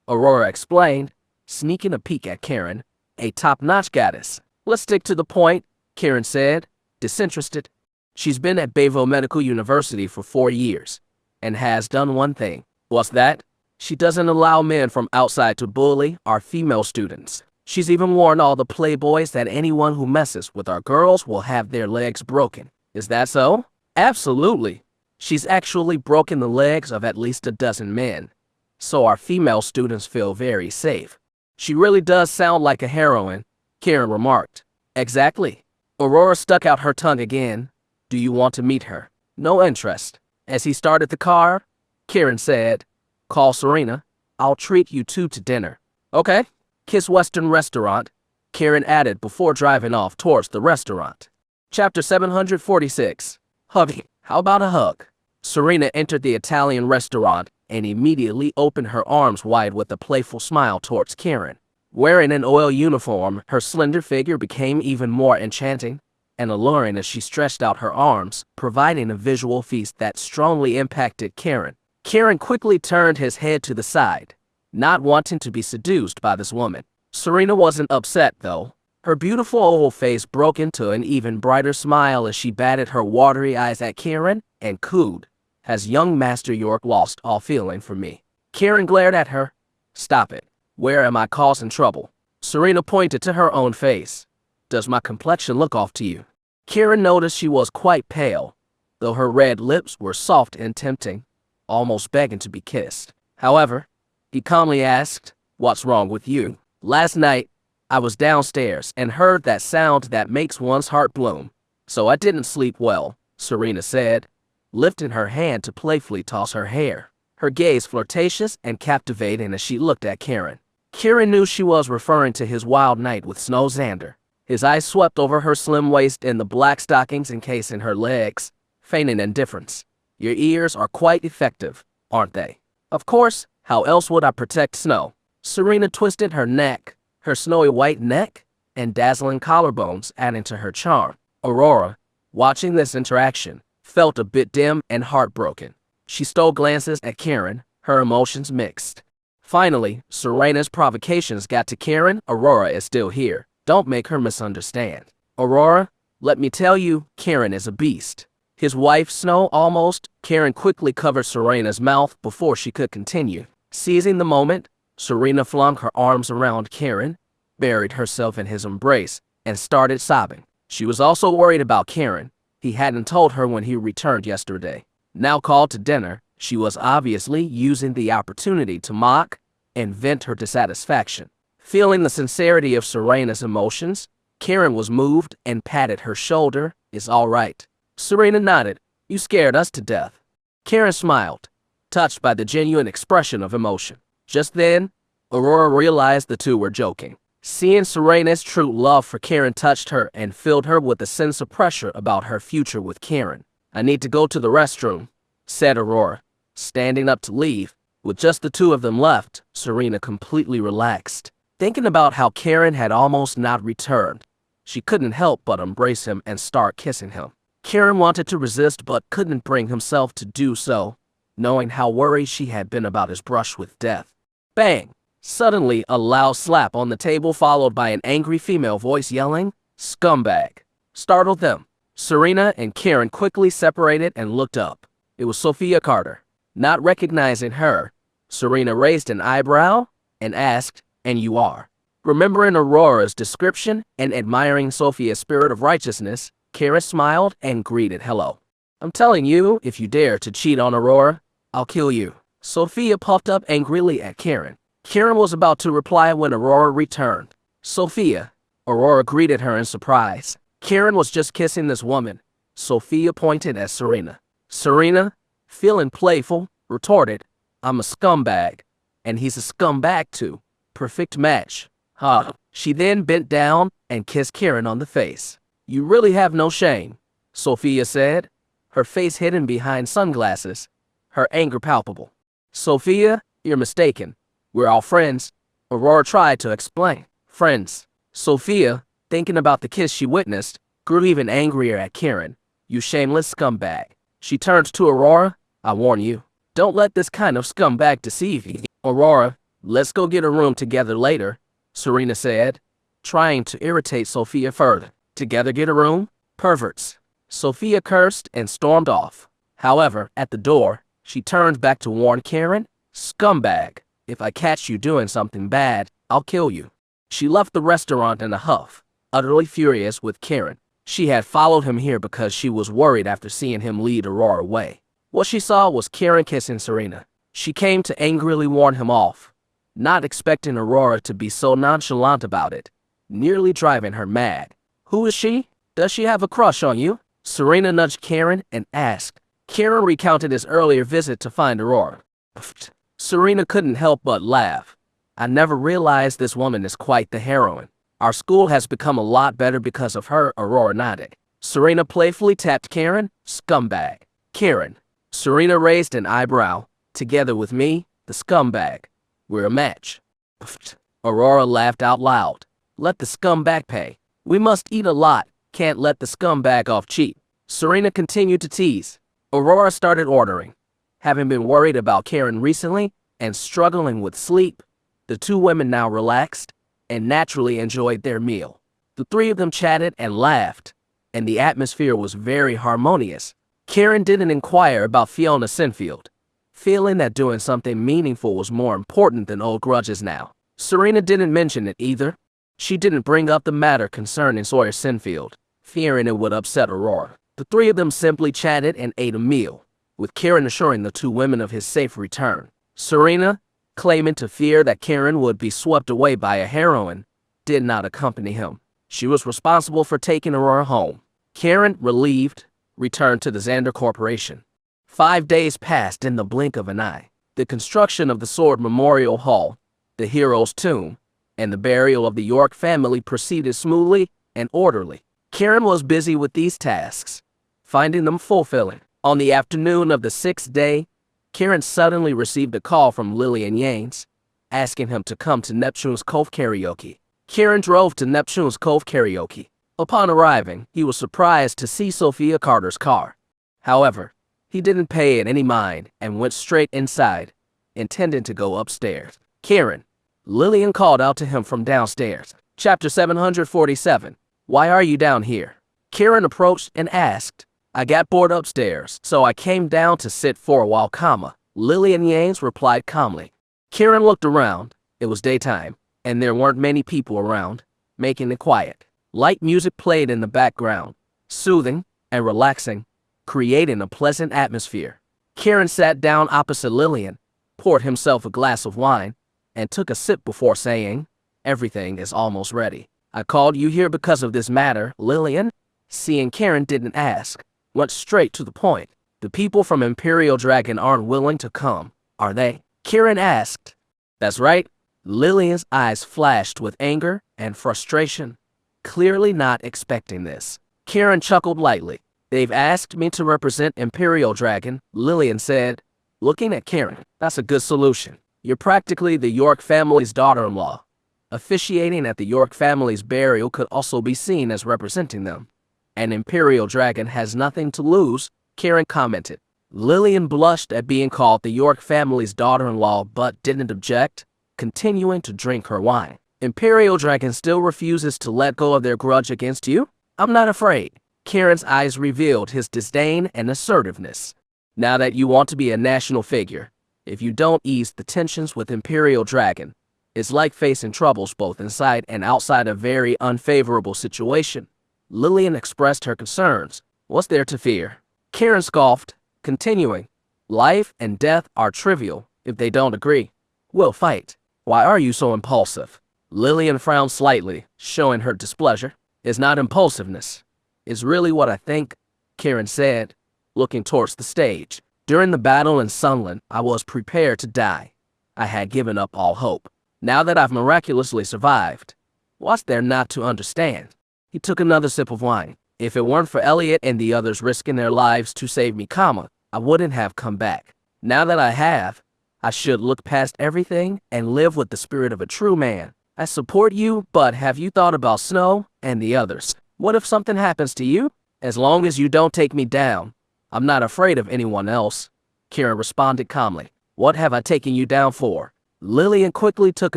Aurora explained, sneaking a peek at Kiran. "A top-notch goddess." "Let's stick to the point," Kiran said, disinterested. "She's been at Bayville Medical University for 4 years and has done one thing." "What's that?" "She doesn't allow men from outside to bully our female students. She's even warned all the playboys that anyone who messes with our girls will have their legs broken." "Is that so?" "Absolutely. She's actually broken the legs of at least a dozen men, so our female students feel very safe." "She really does sound like a heroine," Kiran remarked. "Exactly." Aurora stuck out her tongue again. "Do you want to meet her?" "No interest." As he started the car, Kiran said, "Call Serena. I'll treat you two to dinner." "Okay." "Kiss Western Restaurant," Kiran added before driving off towards the restaurant. Chapter 746. Hugging. How about a hug? Serena entered the Italian restaurant and immediately opened her arms wide with a playful smile towards Kiran. Wearing an oil uniform, her slender figure became even more enchanting and alluring as she stretched out her arms, providing a visual feast that strongly impacted Kiran. Kiran quickly turned his head to the side, not wanting to be seduced by this woman. Serena wasn't upset, though. Her beautiful oval face broke into an even brighter smile as she batted her watery eyes at Kiran and cooed, "Has young Master York lost all feeling for me?" Kiran glared at her. "Stop it. Where am I causing trouble?" Serena pointed to her own face. "Does my complexion look off to you?" Kiran noticed she was quite pale, though her red lips were soft and tempting, almost begging to be kissed. However, he calmly asked, "What's wrong with you?" "Last night, I was downstairs and heard that sound that makes one's heart bloom, so I didn't sleep well," Serena said, lifting her hand to playfully toss her hair, her gaze flirtatious and captivating as she looked at Kiran. Kiran knew she was referring to his wild night with Snow Xander. His eyes swept over her slim waist and the black stockings encasing her legs, feigning indifference. "Your ears are quite effective, aren't they?" "Of course, how else would I protect Snow?" Serena twisted her neck, her snowy white neck and dazzling collarbones adding to her charm. Aurora, watching this interaction, felt a bit dim and heartbroken. She stole glances at Kiran, her emotions mixed. Finally, Serena's provocations got to Kiran. Aurora is still here. Don't make her misunderstand. Aurora, let me tell you, Kiran is a beast. His wife, Snow, almost. Kiran quickly covered Serena's mouth before she could continue. Seizing the moment, Serena flung her arms around Kiran, buried herself in his embrace, and started sobbing. She was also worried about Kiran. He hadn't told her when he returned yesterday. Now called to dinner, she was obviously using the opportunity to mock and vent her dissatisfaction. Feeling the sincerity of Serena's emotions, Kiran was moved and patted her shoulder. It's all right. Serena nodded. You scared us to death. Kiran smiled, touched by the genuine expression of emotion. Just then, Aurora realized the two were joking. Seeing Serena's true love for Kiran touched her and filled her with a sense of pressure about her future with Kiran. I need to go to the restroom, said Aurora, standing up to leave. With just the two of them left, Serena completely relaxed. Thinking about how Kiran had almost not returned, she couldn't help but embrace him and start kissing him. Kiran wanted to resist but couldn't bring himself to do so, knowing how worried she had been about his brush with death. Bang! Suddenly, a loud slap on the table followed by an angry female voice yelling, "Scumbag!" startled them. Serena and Kiran quickly separated and looked up. It was Sophia Carter. Not recognizing her, Serena raised an eyebrow and asked, "And you are?" Remembering Aurora's description and admiring Sophia's spirit of righteousness, Kiran smiled and greeted hello. "I'm telling you, if you dare to cheat on Aurora, I'll kill you." Sophia puffed up angrily at Kiran. Kiran was about to reply when Aurora returned. "Sophia," Aurora greeted her in surprise. Kiran was just kissing this woman. Sophia pointed at Serena. Serena, feeling playful, retorted, "I'm a scumbag, and he's a scumbag too. Perfect match." Huh. She then bent down and kissed Kiran on the face. "You really have no shame," Sophia said, her face hidden behind sunglasses, her anger palpable. "Sophia, you're mistaken. We're all friends," Aurora tried to explain. "Friends." Sophia, thinking about the kiss she witnessed, grew even angrier at Kiran. "You shameless scumbag." She turned to Aurora. "I warn you, don't let this kind of scumbag deceive you." "Aurora, let's go get a room together later," Serena said, trying to irritate Sophia further. "Together get a room? Perverts." Sophia cursed and stormed off. However, at the door, she turned back to warn Kiran, "Scumbag, if I catch you doing something bad, I'll kill you." She left the restaurant in a huff, utterly furious with Kiran. She had followed him here because she was worried after seeing him lead Aurora away. What she saw was Kiran kissing Serena. She came to angrily warn him off, not expecting Aurora to be so nonchalant about it, nearly driving her mad. "Who is she? Does she have a crush on you?" Serena nudged Kiran and asked. Kiran recounted his earlier visit to find Aurora. Pfft. Serena couldn't help but laugh. "I never realized this woman is quite the heroine. Our school has become a lot better because of her," Aurora nodded. Serena playfully tapped Kiran, "Scumbag." "Kiran." Serena raised an eyebrow. "Together with me, the scumbag. We're a match." Pfft. Aurora laughed out loud. "Let the scumbag pay. We must eat a lot. Can't let the scumbag off cheap." Serena continued to tease. Aurora started ordering. Having been worried about Kiran recently and struggling with sleep, the two women now relaxed and naturally enjoyed their meal. The three of them chatted and laughed, and the atmosphere was very harmonious. Kiran didn't inquire about Fiona Sinfield, feeling that doing something meaningful was more important than old grudges now. Serena didn't mention it either. She didn't bring up the matter concerning Sawyer Sinfield, fearing it would upset Aurora. The three of them simply chatted and ate a meal, with Kiran assuring the two women of his safe return. Serena, claiming to fear that Kiran would be swept away by a heroine, did not accompany him. She was responsible for taking Aurora home. Kiran, relieved, returned to the Xander Corporation. 5 days passed in the blink of an eye. The construction of the Sword Memorial Hall, the hero's tomb, and the burial of the York family proceeded smoothly and orderly. Kiran was busy with these tasks, finding them fulfilling. On the afternoon of the 6th day, Kiran suddenly received a call from Lilian Yanes, asking him to come to Neptune's Cove Karaoke. Kiran drove to Neptune's Cove Karaoke. Upon arriving, he was surprised to see Sophia Carter's car. However, he didn't pay it any mind and went straight inside, intending to go upstairs. Kiran. Lilian called out to him from downstairs. Chapter 747. Why are you down here? Kiran approached and asked. I got bored upstairs, so I came down to sit for a while, comma. Lilian Yanes replied calmly. Kiran looked around. It was daytime, and there weren't many people around, making it quiet. Light music played in the background, soothing and relaxing, creating a pleasant atmosphere. Kiran sat down opposite Lilian, poured himself a glass of wine, and took a sip before saying, Everything is almost ready. I called you here because of this matter, Lilian. Seeing Kiran didn't ask, went straight to the point. The people from Imperial Dragon aren't willing to come, are they? Kiran asked. That's right. Lilian's eyes flashed with anger and frustration, clearly not expecting this. Kiran chuckled lightly. They've asked me to represent Imperial Dragon, Lilian said, looking at Kiran. That's a good solution. You're practically the York family's daughter-in-law. Officiating at the York family's burial could also be seen as representing them. An Imperial Dragon has nothing to lose, Kiran commented. Lilian blushed at being called the York family's daughter-in-law but didn't object, continuing to drink her wine. Imperial Dragon still refuses to let go of their grudge against you? I'm not afraid. Kiran's eyes revealed his disdain and assertiveness. Now that you want to be a national figure, if you don't ease the tensions with Imperial Dragon, it's like facing troubles both inside and outside a very unfavorable situation. Lilian expressed her concerns. What's there to fear? Kiran scoffed, continuing, life and death are trivial if they don't agree. We'll fight. Why are you so impulsive? Lilian frowned slightly, showing her displeasure. It's not impulsiveness. It's really what I think, Kiran said, looking towards the stage. During the battle in Sunland, I was prepared to die. I had given up all hope. Now that I've miraculously survived, what's there not to understand? He took another sip of wine. If it weren't for Elliot and the others risking their lives to save me, comma, I wouldn't have come back. Now that I have, I should look past everything and live with the spirit of a true man. I support you, but have you thought about Snow and the others? What if something happens to you? As long as you don't take me down, I'm not afraid of anyone else. Kiran responded calmly. What have I taken you down for? Lilian quickly took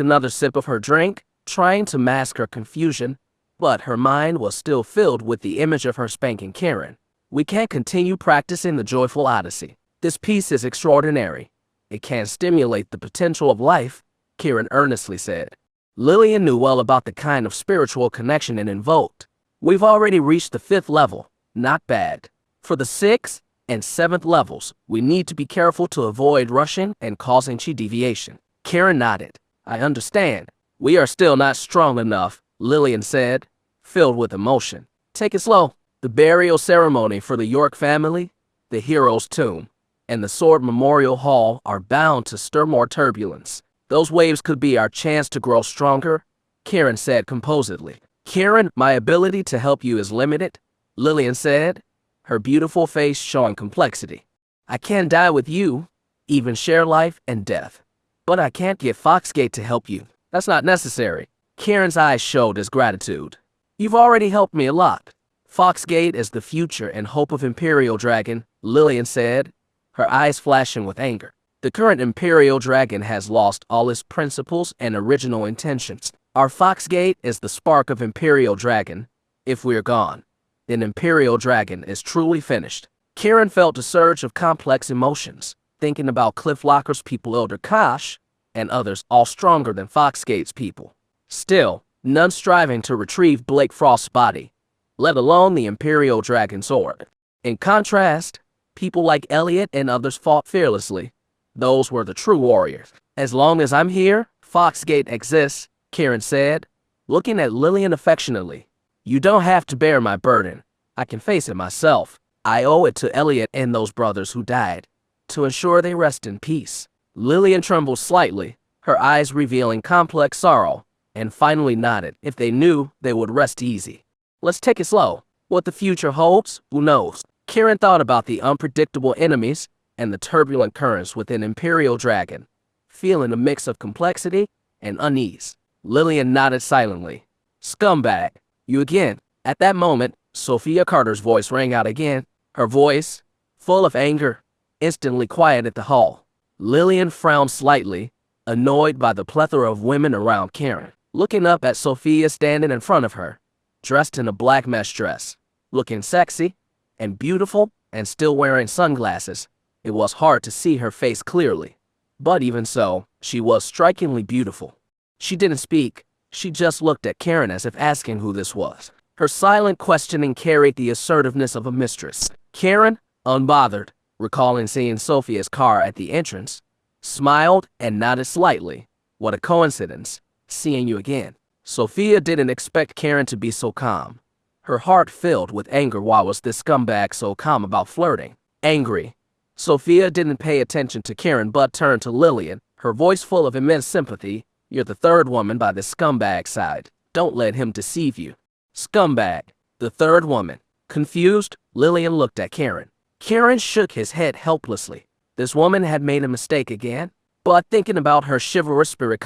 another sip of her drink, trying to mask her confusion, but her mind was still filled with the image of her spanking Kiran. We can't continue practicing the joyful odyssey. This piece is extraordinary. It can stimulate the potential of life, Kiran earnestly said. Lilian knew well about the kind of spiritual connection it invoked. We've already reached the 5th level. Not bad. For the 6th and 7th levels, we need to be careful to avoid rushing and causing chi deviation. Kiran nodded. I understand. We are still not strong enough, Lilian said, filled with emotion. Take it slow. The burial ceremony for the York family, the hero's tomb, and the Sword Memorial Hall are bound to stir more turbulence. Those waves could be our chance to grow stronger, Kiran said composedly. Kiran, my ability to help you is limited, Lilian said, her beautiful face showing complexity. I can die with you, even share life and death. But I can't get Foxgate to help you. That's not necessary. Kiran's eyes showed his gratitude. You've already helped me a lot. Foxgate is the future and hope of Imperial Dragon, Lilian said, her eyes flashing with anger. The current Imperial Dragon has lost all its principles and original intentions. Our Foxgate is the spark of Imperial Dragon. If we're gone, then Imperial Dragon is truly finished. Kiran felt a surge of complex emotions, thinking about Cliff Locker's people, Elder Kosh, and others all stronger than Foxgate's people. Still, none striving to retrieve Blake Frost's body, let alone the Imperial Dragon Sword. In contrast, people like Elliot and others fought fearlessly. Those were the true warriors. As long as I'm here, Foxgate exists, Kiran said, looking at Lilian affectionately. You don't have to bear my burden. I can face it myself. I owe it to Elliot and those brothers who died, to ensure they rest in peace. Lilian trembled slightly, her eyes revealing complex sorrow, and finally nodded. If they knew, they would rest easy. Let's take it slow. What the future holds, who knows? Kiran thought about the unpredictable enemies and the turbulent currents within Imperial Dragon, feeling a mix of complexity and unease. Lilian nodded silently. Scumbag, you again. At that moment, Sophia Carter's voice rang out again, her voice, full of anger, instantly quieted the hall. Lilian frowned slightly, annoyed by the plethora of women around Kiran. Looking up at Sophia standing in front of her, dressed in a black mesh dress, looking sexy and beautiful and still wearing sunglasses, it was hard to see her face clearly. But even so, she was strikingly beautiful. She didn't speak, she just looked at Kiran as if asking who this was. Her silent questioning carried the assertiveness of a mistress. Kiran, unbothered, recalling seeing Sophia's car at the entrance, smiled and nodded slightly. What a coincidence, seeing you again. Sophia didn't expect Kiran to be so calm. Her heart filled with anger. Why was this scumbag so calm about flirting? Angry. Sophia didn't pay attention to Kiran but turned to Lilian, her voice full of immense sympathy. You're the third woman by this scumbag's side. Don't let him deceive you. Scumbag. The third woman. Confused, Lilian looked at Kiran. Kiran shook his head helplessly. This woman had made a mistake again, but thinking about her chivalrous spirit,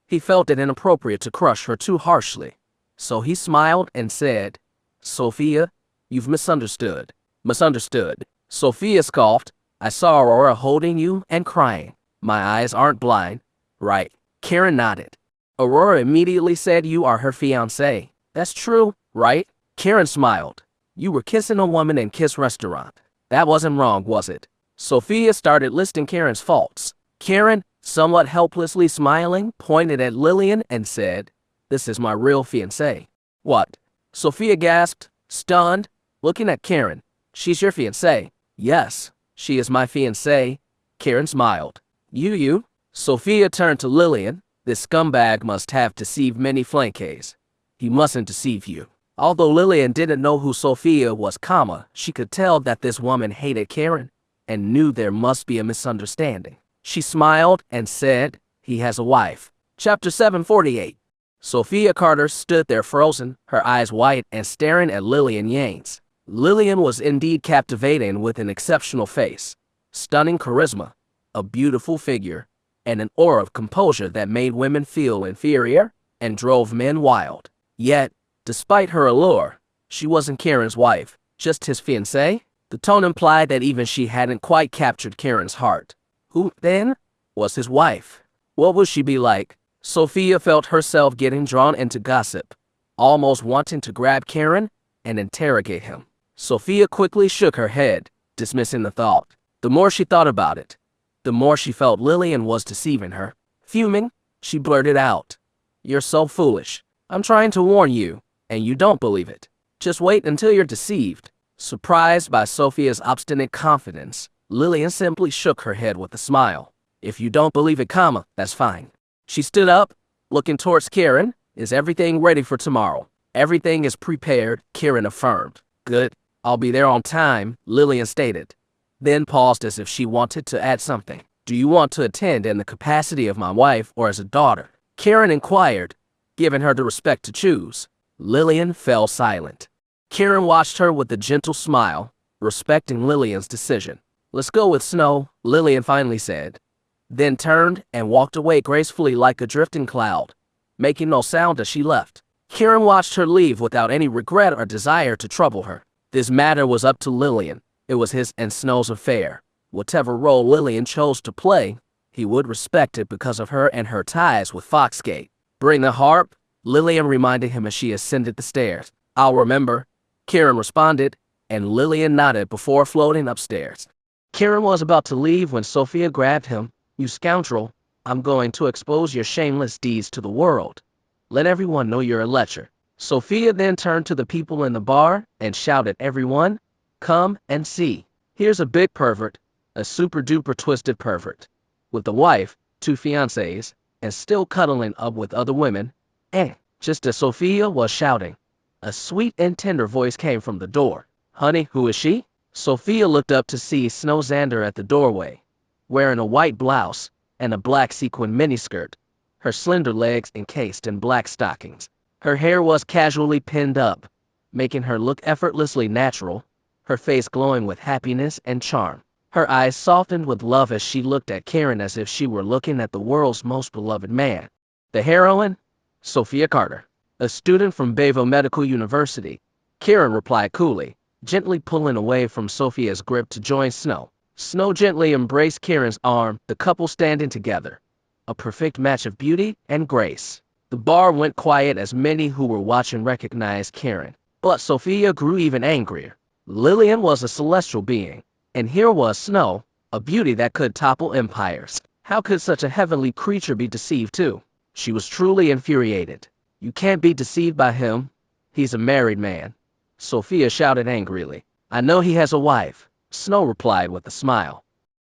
he felt it inappropriate to crush her too harshly. So he smiled and said, Sophia, you've misunderstood. Misunderstood. Sophia scoffed. I saw Aurora holding you and crying. My eyes aren't blind, right? Kiran nodded. Aurora immediately said you are her fiancé. That's true, right? Kiran smiled. You were kissing a woman in Kiss Restaurant. That wasn't wrong, was it? Sophia started listing Kiran's faults. Kiran, somewhat helplessly smiling, pointed at Lilian and said, This is my real fiancé. What? Sophia gasped, stunned, looking at Kiran. She's your fiancé? Yes, she is my fiancé. Kiran smiled. You? Sophia turned to Lilian. This scumbag must have deceived many flanques. He mustn't deceive you. Although Lilian didn't know who Sophia was, she could tell that this woman hated Kiran and knew there must be a misunderstanding. She smiled and said, He has a wife. Chapter 748. Sophia Carter stood there frozen, her eyes wide and staring at Lilian Yanes. Lilian was indeed captivating with an exceptional face, stunning charisma, a beautiful figure, and an aura of composure that made women feel inferior and drove men wild. Yet, despite her allure, she wasn't Kiran's wife, just his fiancée. The tone implied that even she hadn't quite captured Kiran's heart. Who, then, was his wife? What would she be like? Sophia felt herself getting drawn into gossip, almost wanting to grab Kiran and interrogate him. Sophia quickly shook her head, dismissing the thought. The more she thought about it, the more she felt Lilian was deceiving her. Fuming, she blurted out, You're so foolish. I'm trying to warn you, and you don't believe it. Just wait until you're deceived. Surprised by Sophia's obstinate confidence, Lilian simply shook her head with a smile. If you don't believe it, that's fine. She stood up, looking towards Kiran. Is everything ready for tomorrow? Everything is prepared, Kiran affirmed. Good. I'll be there on time, Lilian stated. Then paused as if she wanted to add something. Do you want to attend in the capacity of my wife or as a daughter? Kiran inquired, giving her the respect to choose. Lilian fell silent. Kiran watched her with a gentle smile, respecting Lilian's decision. Let's go with Snow, Lilian finally said, then turned and walked away gracefully like a drifting cloud, making no sound as she left. Kiran watched her leave without any regret or desire to trouble her. This matter was up to Lilian. It was his and Snow's affair. Whatever role Lilian chose to play, he would respect it because of her and her ties with Foxgate. Bring the harp, Lilian reminded him as she ascended the stairs. I'll remember, Kiran responded, and Lilian nodded before floating upstairs. Kiran was about to leave when Sophia grabbed him. You scoundrel, I'm going to expose your shameless deeds to the world. Let everyone know you're a lecher. Sophia then turned to the people in the bar and shouted, Everyone, come and see. Here's a big pervert, a super-duper twisted pervert, with a wife, 2 fiancés, and still cuddling up with other women. Just as Sophia was shouting, a sweet and tender voice came from the door. Honey, who is she? Sophia looked up to see Snow Xander at the doorway, wearing a white blouse and a black sequin miniskirt, her slender legs encased in black stockings. Her hair was casually pinned up, making her look effortlessly natural, her face glowing with happiness and charm. Her eyes softened with love as she looked at Kiran as if she were looking at the world's most beloved man. The heroine? Sophia Carter, a student from Bayville Medical University, Kiran replied coolly, gently pulling away from Sophia's grip to join Snow. Snow gently embraced Kiran's arm, the couple standing together, a perfect match of beauty and grace. The bar went quiet as many who were watching recognized Kiran. But Sophia grew even angrier. Lilian was a celestial being, and here was Snow, a beauty that could topple empires. How could such a heavenly creature be deceived too? She was truly infuriated. You can't be deceived by him. He's a married man. Sophia shouted angrily. I know he has a wife, Snow replied with a smile.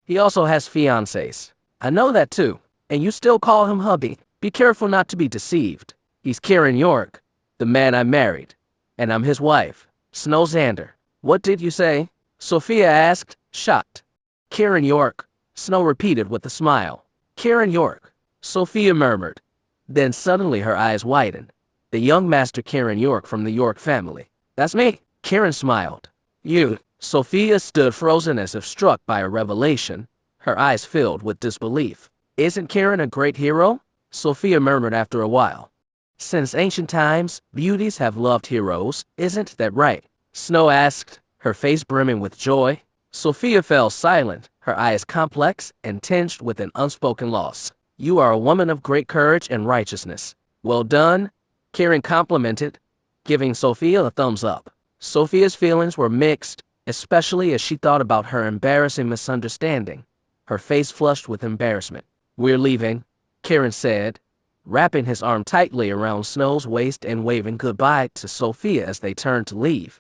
He also has fiancés. I know that too. And you still call him hubby. Be careful not to be deceived. He's Kiran York, the man I married. And I'm his wife, Snow Xander. What did you say? Sophia asked, shocked. Kiran York, Snow repeated with a smile. Kiran York, Sophia murmured. Then suddenly her eyes widened. The young master Kiran York from the York family. That's me, Kiran smiled. You. Sophia stood frozen as if struck by a revelation, her eyes filled with disbelief. Isn't Kiran a great hero? Sophia murmured after a while. Since ancient times, beauties have loved heroes, isn't that right? Snow asked, her face brimming with joy. Sophia fell silent, her eyes complex and tinged with an unspoken loss. You are a woman of great courage and righteousness. Well done, Kiran complimented, giving Sophia a thumbs up. Sophia's feelings were mixed, especially as she thought about her embarrassing misunderstanding. Her face flushed with embarrassment. We're leaving, Kiran said, wrapping his arm tightly around Snow's waist and waving goodbye to Sophia as they turned to leave.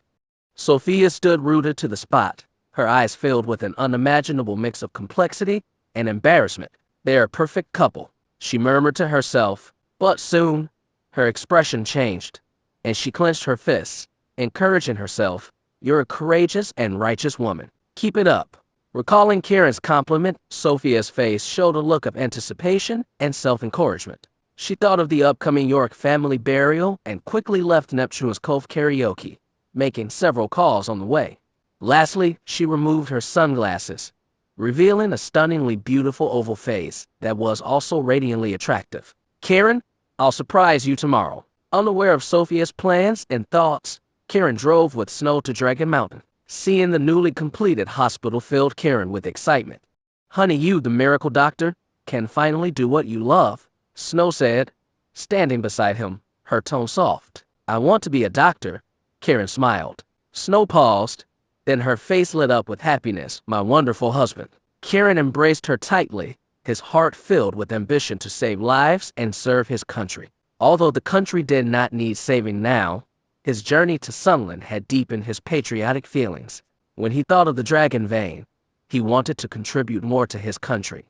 Sophia stood rooted to the spot, her eyes filled with an unimaginable mix of complexity and embarrassment. They're a perfect couple, she murmured to herself, but soon, her expression changed, and she clenched her fists, encouraging herself. You're a courageous and righteous woman. Keep it up. Recalling Kiran's compliment, Sophia's face showed a look of anticipation and self-encouragement. She thought of the upcoming York family burial and quickly left Neptune's Cove Karaoke, making several calls on the way. Lastly, she removed her sunglasses, revealing a stunningly beautiful oval face that was also radiantly attractive. Kiran, I'll surprise you tomorrow. Unaware of Sophia's plans and thoughts, Kiran drove with Snow to Dragon Mountain. Seeing the newly completed hospital filled Kiran with excitement. Honey, you, the miracle doctor, can finally do what you love, Snow said, standing beside him, her tone soft. I want to be a doctor, Kiran smiled. Snow paused, then her face lit up with happiness. My wonderful husband. Kiran embraced her tightly, his heart filled with ambition to save lives and serve his country. Although the country did not need saving now, his journey to Sunland had deepened his patriotic feelings. When he thought of the dragon vein, he wanted to contribute more to his country.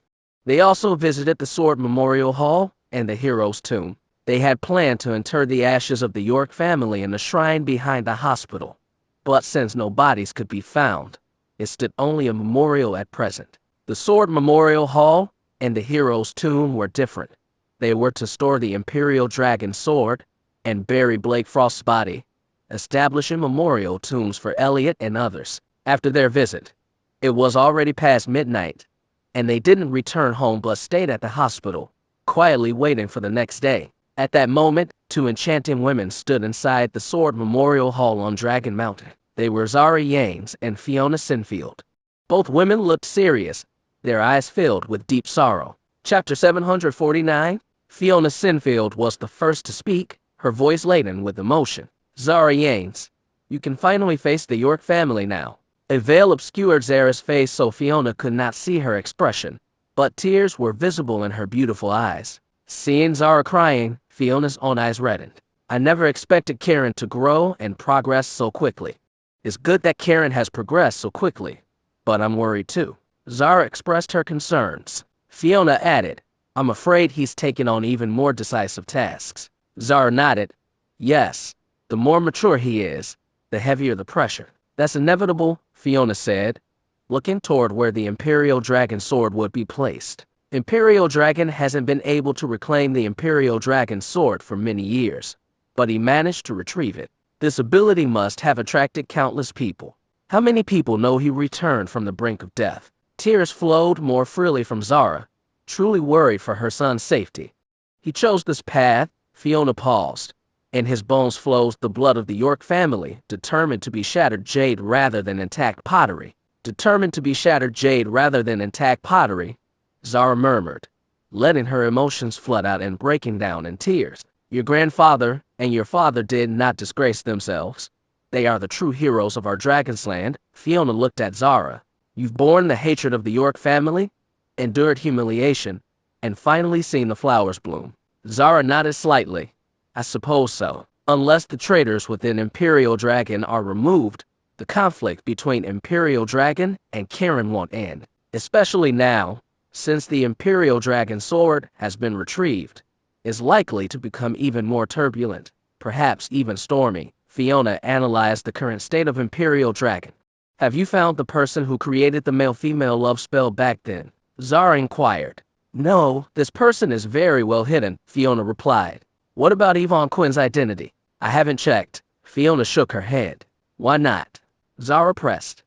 They also visited the Sword Memorial Hall and the hero's tomb. They had planned to inter the ashes of the York family in a shrine behind the hospital. But since no bodies could be found, it stood only a memorial at present. The Sword Memorial Hall and the hero's tomb were different. They were to store the Imperial Dragon Sword and bury Blake Frost's body, establishing memorial tombs for Elliot and others. After their visit, it was already past midnight, and they didn't return home but stayed at the hospital, quietly waiting for the next day. At that moment, two enchanting women stood inside the Sword Memorial Hall on Dragon Mountain. They were Zara Yanes and Fiona Sinfield. Both women looked serious, their eyes filled with deep sorrow. Chapter 749. Fiona Sinfield was the first to speak, her voice laden with emotion. Zara Yanes, you can finally face the York family now. A veil obscured Zara's face so Fiona could not see her expression, but tears were visible in her beautiful eyes. Seeing Zara crying, Fiona's own eyes reddened. I never expected Kiran to grow and progress so quickly. It's good that Kiran has progressed so quickly, but I'm worried too. Zara expressed her concerns. Fiona added, I'm afraid he's taking on even more decisive tasks. Zara nodded. Yes, the more mature he is, the heavier the pressure. That's inevitable, Fiona said, looking toward where the Imperial Dragon Sword would be placed. Imperial Dragon hasn't been able to reclaim the Imperial Dragon Sword for many years, but he managed to retrieve it. This ability must have attracted countless people. How many people know he returned from the brink of death? Tears flowed more freely from Zara, truly worried for her son's safety. He chose this path, Fiona paused. In his bones flows the blood of the York family, determined to be shattered jade rather than intact pottery. Determined to be shattered jade rather than intact pottery, Zara murmured. letting her emotions flood out and breaking down in tears. Your grandfather and your father did not disgrace themselves. They are the true heroes of our Dragon's Land. Fiona looked at Zara. You've borne the hatred of the York family, endured humiliation, and finally seen the flowers bloom. Zara nodded slightly. I suppose so. Unless the traitors within Imperial Dragon are removed, the conflict between Imperial Dragon and Kiran won't end. Especially now, since the Imperial Dragon Sword has been retrieved, is likely to become even more turbulent, perhaps even stormy. Fiona analyzed the current state of Imperial Dragon. Have you found the person who created the male-female love spell back then? Zara inquired. No, this person is very well hidden, Fiona replied. What about Yvonne Quinn's identity? I haven't checked. Fiona shook her head. Why not? Zara pressed.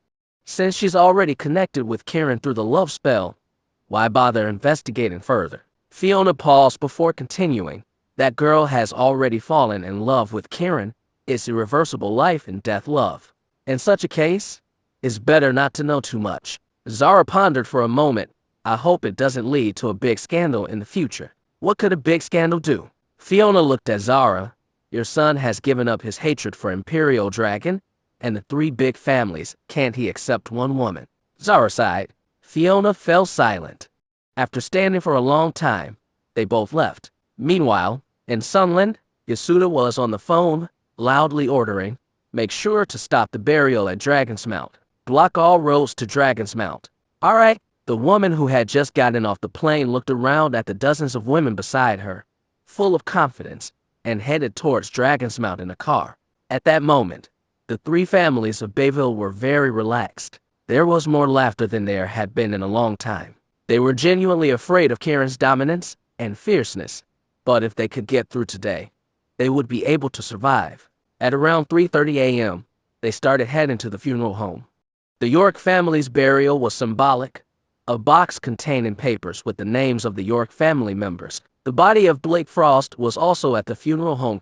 Since she's already connected with Kiran through the love spell, why bother investigating further? Fiona paused before continuing. That girl has already fallen in love with Kiran. It's irreversible life and death love. In such a case, it's better not to know too much. Zara pondered for a moment. I hope it doesn't lead to a big scandal in the future. What could a big scandal do? Fiona looked at Zara. Your son has given up his hatred for Imperial Dragon and the three big families. Can't he accept one woman? Zara sighed. Fiona fell silent. After standing for a long time, they both left. Meanwhile, in Sunland, Yasuda was on the phone, loudly ordering, make sure to stop the burial at Dragon's Mount. Block all roads to Dragon's Mount. All right. The woman who had just gotten off the plane looked around at the dozens of women beside her, full of confidence, and headed towards Dragon's Mount in a car. At that moment, the three families of Bayville were very relaxed. There was more laughter than there had been in a long time. They were genuinely afraid of Kiran's dominance and fierceness, but if they could get through today, they would be able to survive. At around 3:30 a.m., they started heading to the funeral home. The York family's burial was symbolic. A box containing papers with the names of the York family members. The body of Blake Frost was also at the funeral home,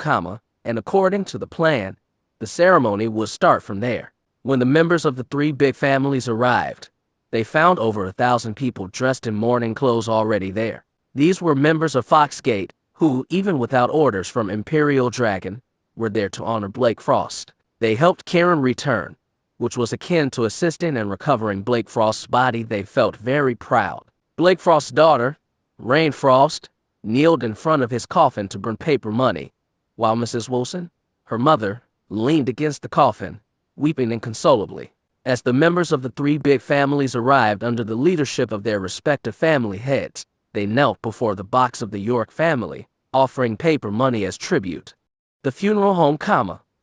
and according to the plan, the ceremony would start from there. When the members of the three big families arrived, they found over 1,000 people dressed in mourning clothes already there. These were members of Foxgate, who, even without orders from Imperial Dragon, were there to honor Blake Frost. They helped Kiran return, which was akin to assisting and recovering Blake Frost's body. They felt very proud. Blake Frost's daughter, Rain Frost, kneeled in front of his coffin to burn paper money, while Mrs. Wilson, her mother, leaned against the coffin, weeping inconsolably. As the members of the three big families arrived under the leadership of their respective family heads, they knelt before the box of the York family, offering paper money as tribute. The funeral home,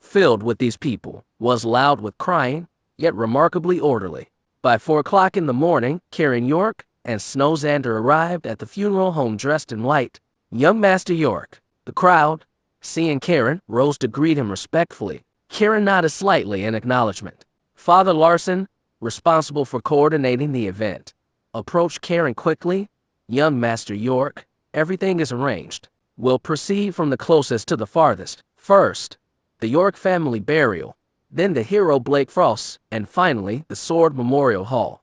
filled with these people, was loud with crying, yet remarkably orderly. By 4 o'clock in the morning, Kiran York and Snow Xander arrived at the funeral home dressed in white. Young Master York. The crowd, seeing Kiran, rose to greet him respectfully. Kiran nodded slightly in acknowledgement. Father Larson, responsible for coordinating the event, approached Kiran quickly. Young Master York, everything is arranged. We'll proceed from the closest to the farthest. First, the York family burial, then the hero Blake Frost, and finally the Sword Memorial Hall.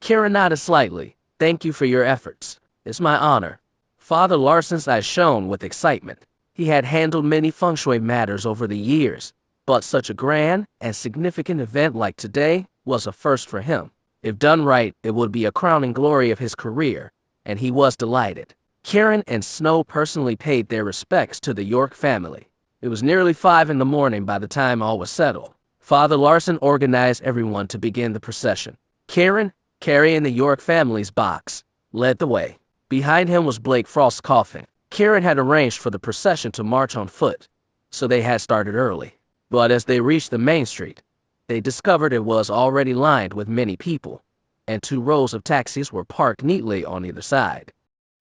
Kiran nodded slightly. Thank you for your efforts. It's my honor. Father Larson's eyes shone with excitement. He had handled many feng shui matters over the years, but such a grand and significant event like today was a first for him. If done right, it would be a crowning glory of his career, and he was delighted. Kiran and Snow personally paid their respects to the York family. It was nearly 5 in the morning by the time all was settled. Father Larson organized everyone to begin the procession. Kiran, carrying the York family's box, led the way. Behind him was Blake Frost's coffin. Kiran had arranged for the procession to march on foot, so they had started early. But as they reached the main street, they discovered it was already lined with many people, and 2 rows of taxis were parked neatly on either side.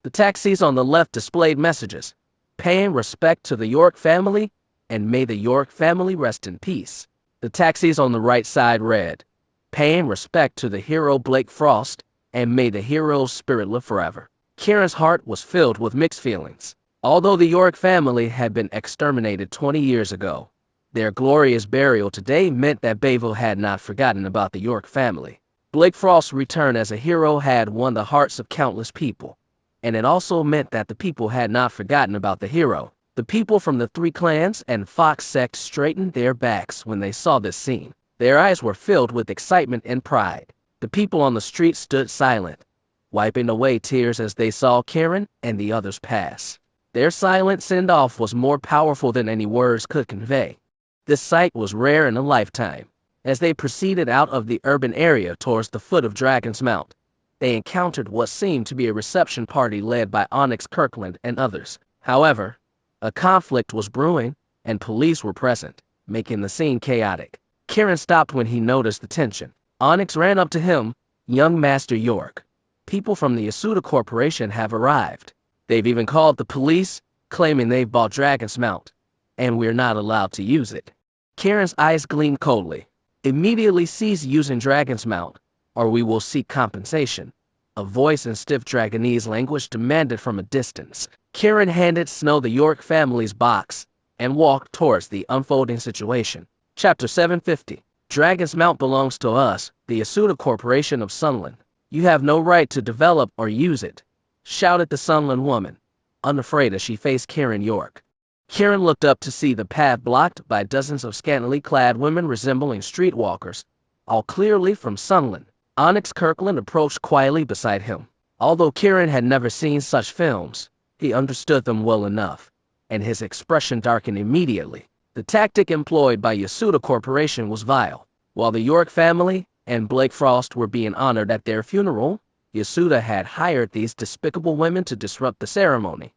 The taxis on the left displayed messages, paying respect to the York family, and may the York family rest in peace. The taxis on the right side read, paying respect to the hero Blake Frost, and may the hero's spirit live forever. Kiran's heart was filled with mixed feelings. Although the York family had been exterminated 20 years ago, their glorious burial today meant that Bayville had not forgotten about the York family. Blake Frost's return as a hero had won the hearts of countless people, and it also meant that the people had not forgotten about the hero. The people from the three clans and Fox sect straightened their backs when they saw this scene. Their eyes were filled with excitement and pride. The people on the street stood silent, wiping away tears as they saw Kiran and the others pass. Their silent send-off was more powerful than any words could convey. This sight was rare in a lifetime. As they proceeded out of the urban area towards the foot of Dragon's Mount, they encountered what seemed to be a reception party led by Onyx Kirkland and others. However, a conflict was brewing, and police were present, making the scene chaotic. Kiran stopped when he noticed the tension. Onyx ran up to him. "Young Master York, people from the Yasuda Corporation have arrived. They've even called the police, claiming they've bought Dragon's Mount, and we're not allowed to use it." Kiran's eyes gleamed coldly. "Immediately cease using Dragon's Mount, or we will seek compensation," a voice in stiff Dragonese language demanded from a distance. Kiran handed Snow the York family's box and walked towards the unfolding situation. Chapter 750. Dragon's Mount belongs to us, the Yasuda Corporation of Sunland. You have no right to develop or use it, shouted the Sunland woman, unafraid as she faced Kiran York. Kiran looked up to see the path blocked by dozens of scantily clad women resembling streetwalkers, all clearly from Sunland. Onyx Kirkland approached quietly beside him. Although Kiran had never seen such films, he understood them well enough, and his expression darkened immediately. The tactic employed by Yasuda Corporation was vile. While the York family and Blake Frost were being honored at their funeral, Yasuda had hired these despicable women to disrupt the ceremony.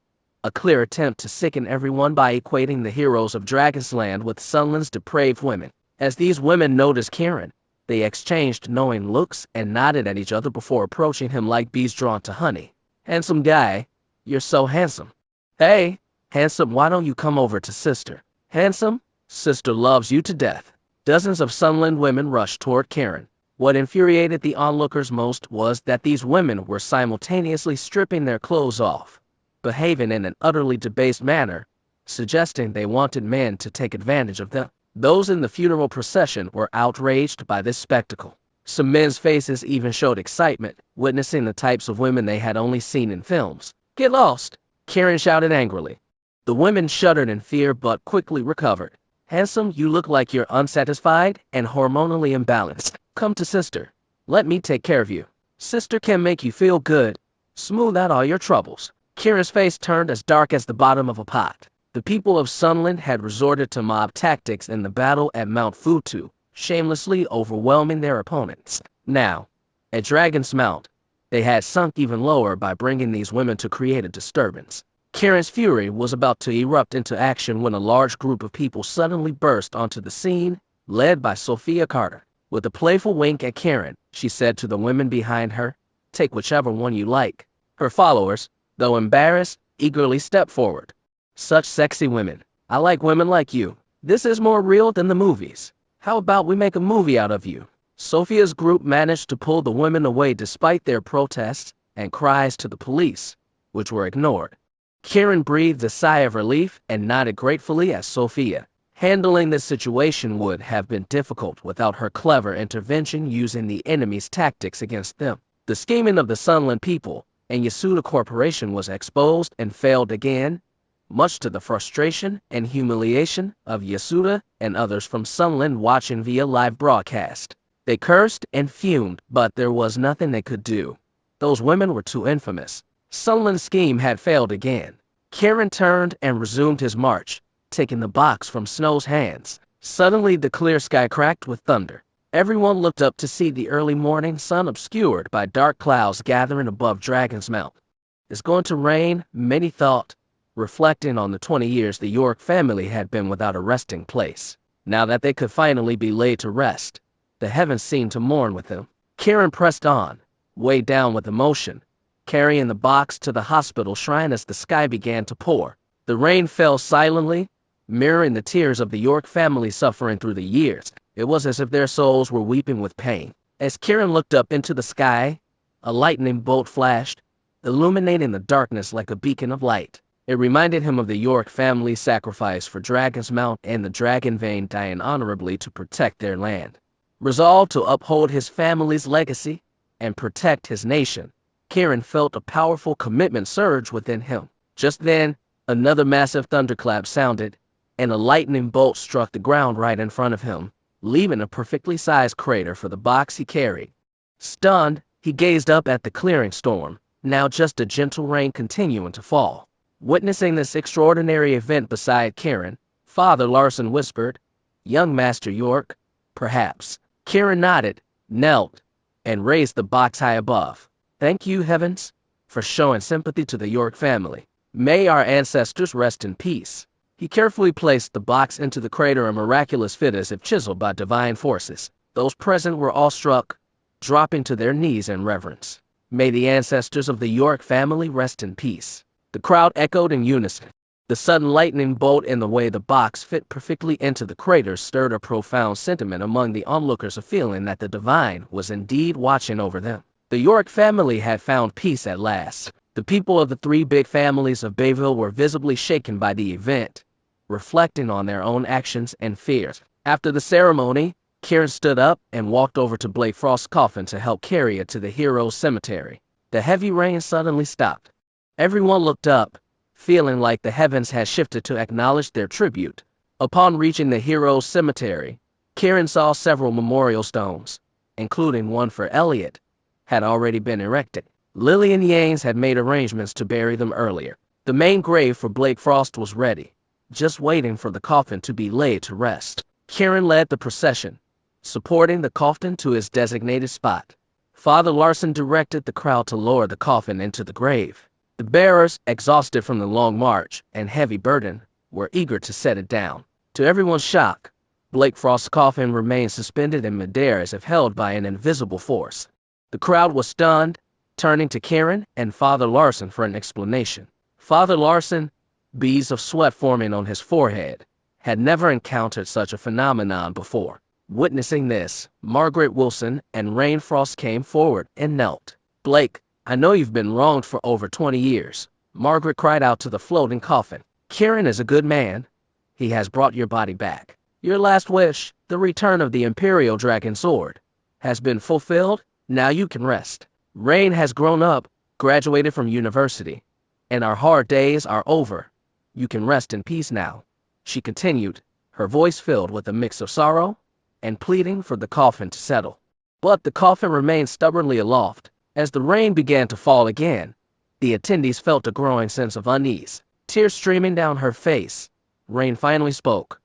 A clear attempt to sicken everyone by equating the heroes of Dragon's Land with Sunland's depraved women. As these women noticed Kiran, they exchanged knowing looks and nodded at each other before approaching him like bees drawn to honey. "Handsome guy, you're so handsome." "Hey, handsome, why don't you come over to sister?" "Handsome, sister loves you to death." Dozens of Sunland women rushed toward Kiran. What infuriated the onlookers most was that these women were simultaneously stripping their clothes off, behaving in an utterly debased manner, suggesting they wanted men to take advantage of them. Those in the funeral procession were outraged by this spectacle. Some men's faces even showed excitement, witnessing the types of women they had only seen in films. "Get lost!" Kiran shouted angrily. The women shuddered in fear but quickly recovered. "Handsome, you look like you're unsatisfied and hormonally imbalanced. Come to sister. Let me take care of you. Sister can make you feel good, smooth out all your troubles." Kiran's face turned as dark as the bottom of a pot. The people of Sunland had resorted to mob tactics in the battle at Mount Futu, shamelessly overwhelming their opponents. Now, at Dragon's Mount, they had sunk even lower by bringing these women to create a disturbance. Kiran's fury was about to erupt into action when a large group of people suddenly burst onto the scene, led by Sophia Carter. With a playful wink at Kiran, she said to the women behind her, "Take whichever one you like." Her followers, though embarrassed, eagerly stepped forward. "Such sexy women. I like women like you. This is more real than the movies. How about we make a movie out of you?" Sophia's group managed to pull the women away despite their protests and cries to the police, which were ignored. Kiran breathed a sigh of relief and nodded gratefully at Sophia. Handling this situation would have been difficult without her clever intervention using the enemy's tactics against them. The scheming of the Sunland people and Yasuda Corporation was exposed and failed again, much to the frustration and humiliation of Yasuda and others from Sunland watching via live broadcast. They cursed and fumed, but there was nothing they could do. Those women were too infamous. Sunland's scheme had failed again. Kiran turned and resumed his march, taking the box from Snow's hands. Suddenly the clear sky cracked with thunder. Everyone looked up to see the early morning sun obscured by dark clouds gathering above Dragon's Mount. "It's going to rain," many thought, reflecting on the 20 years the York family had been without a resting place. Now that they could finally be laid to rest, the heavens seemed to mourn with them. Kiran pressed on, weighed down with emotion, carrying the box to the hospital shrine as the sky began to pour. The rain fell silently, mirroring the tears of the York family suffering through the years. It was as if their souls were weeping with pain. As Kiran looked up into the sky, a lightning bolt flashed, illuminating the darkness like a beacon of light. It reminded him of the York family's sacrifice for Dragon's Mount and the Dragon Vein dying honorably to protect their land. Resolved to uphold his family's legacy and protect his nation, Kiran felt a powerful commitment surge within him. Just then, another massive thunderclap sounded, and a lightning bolt struck the ground right in front of him, leaving a perfectly sized crater for the box he carried. Stunned, he gazed up at the clearing storm, now just a gentle rain continuing to fall. Witnessing this extraordinary event beside Kiran, Father Larson whispered, "Young Master York, perhaps." Kiran nodded, knelt, and raised the box high above. "Thank you, heavens, for showing sympathy to the York family. May our ancestors rest in peace." He carefully placed the box into the crater, a miraculous fit as if chiseled by divine forces. Those present were awestruck, dropping to their knees in reverence. "May the ancestors of the York family rest in peace." The crowd echoed in unison. The sudden lightning bolt and the way the box fit perfectly into the crater stirred a profound sentiment among the onlookers, a feeling that the divine was indeed watching over them. The York family had found peace at last. The people of the three big families of Bayville were visibly shaken by the event, reflecting on their own actions and fears. After the ceremony, Kiran stood up and walked over to Blake Frost's coffin to help carry it to the hero's cemetery. The heavy rain suddenly stopped. Everyone looked up, feeling like the heavens had shifted to acknowledge their tribute. Upon reaching the hero's cemetery, Kiran saw several memorial stones, including one for Elliot, had already been erected. Lilian Yanes had made arrangements to bury them earlier. The main grave for Blake Frost was ready, just waiting for the coffin to be laid to rest. Kiran led the procession, supporting the coffin to its designated spot. Father Larson directed the crowd to lower the coffin into the grave. The bearers, exhausted from the long march and heavy burden, were eager to set it down. To everyone's shock, Blake Frost's coffin remained suspended in midair as if held by an invisible force. The crowd was stunned, turning to Kiran and Father Larson for an explanation. Father Larson, beads of sweat forming on his forehead, had never encountered such a phenomenon before. Witnessing this, Margaret Wilson and Rain Frost came forward and knelt. "Blake, I know you've been wronged for over 20 years, Margaret cried out to the floating coffin. "Kiran is a good man. He has brought your body back. Your last wish, the return of the Imperial Dragon Sword, has been fulfilled. Now you can rest. Rain has grown up, graduated from university, and our hard days are over. You can rest in peace now," she continued, her voice filled with a mix of sorrow and pleading for the coffin to settle. But the coffin remained stubbornly aloft. As the rain began to fall again, the attendees felt a growing sense of unease. Tears streaming down her face, Rain finally spoke.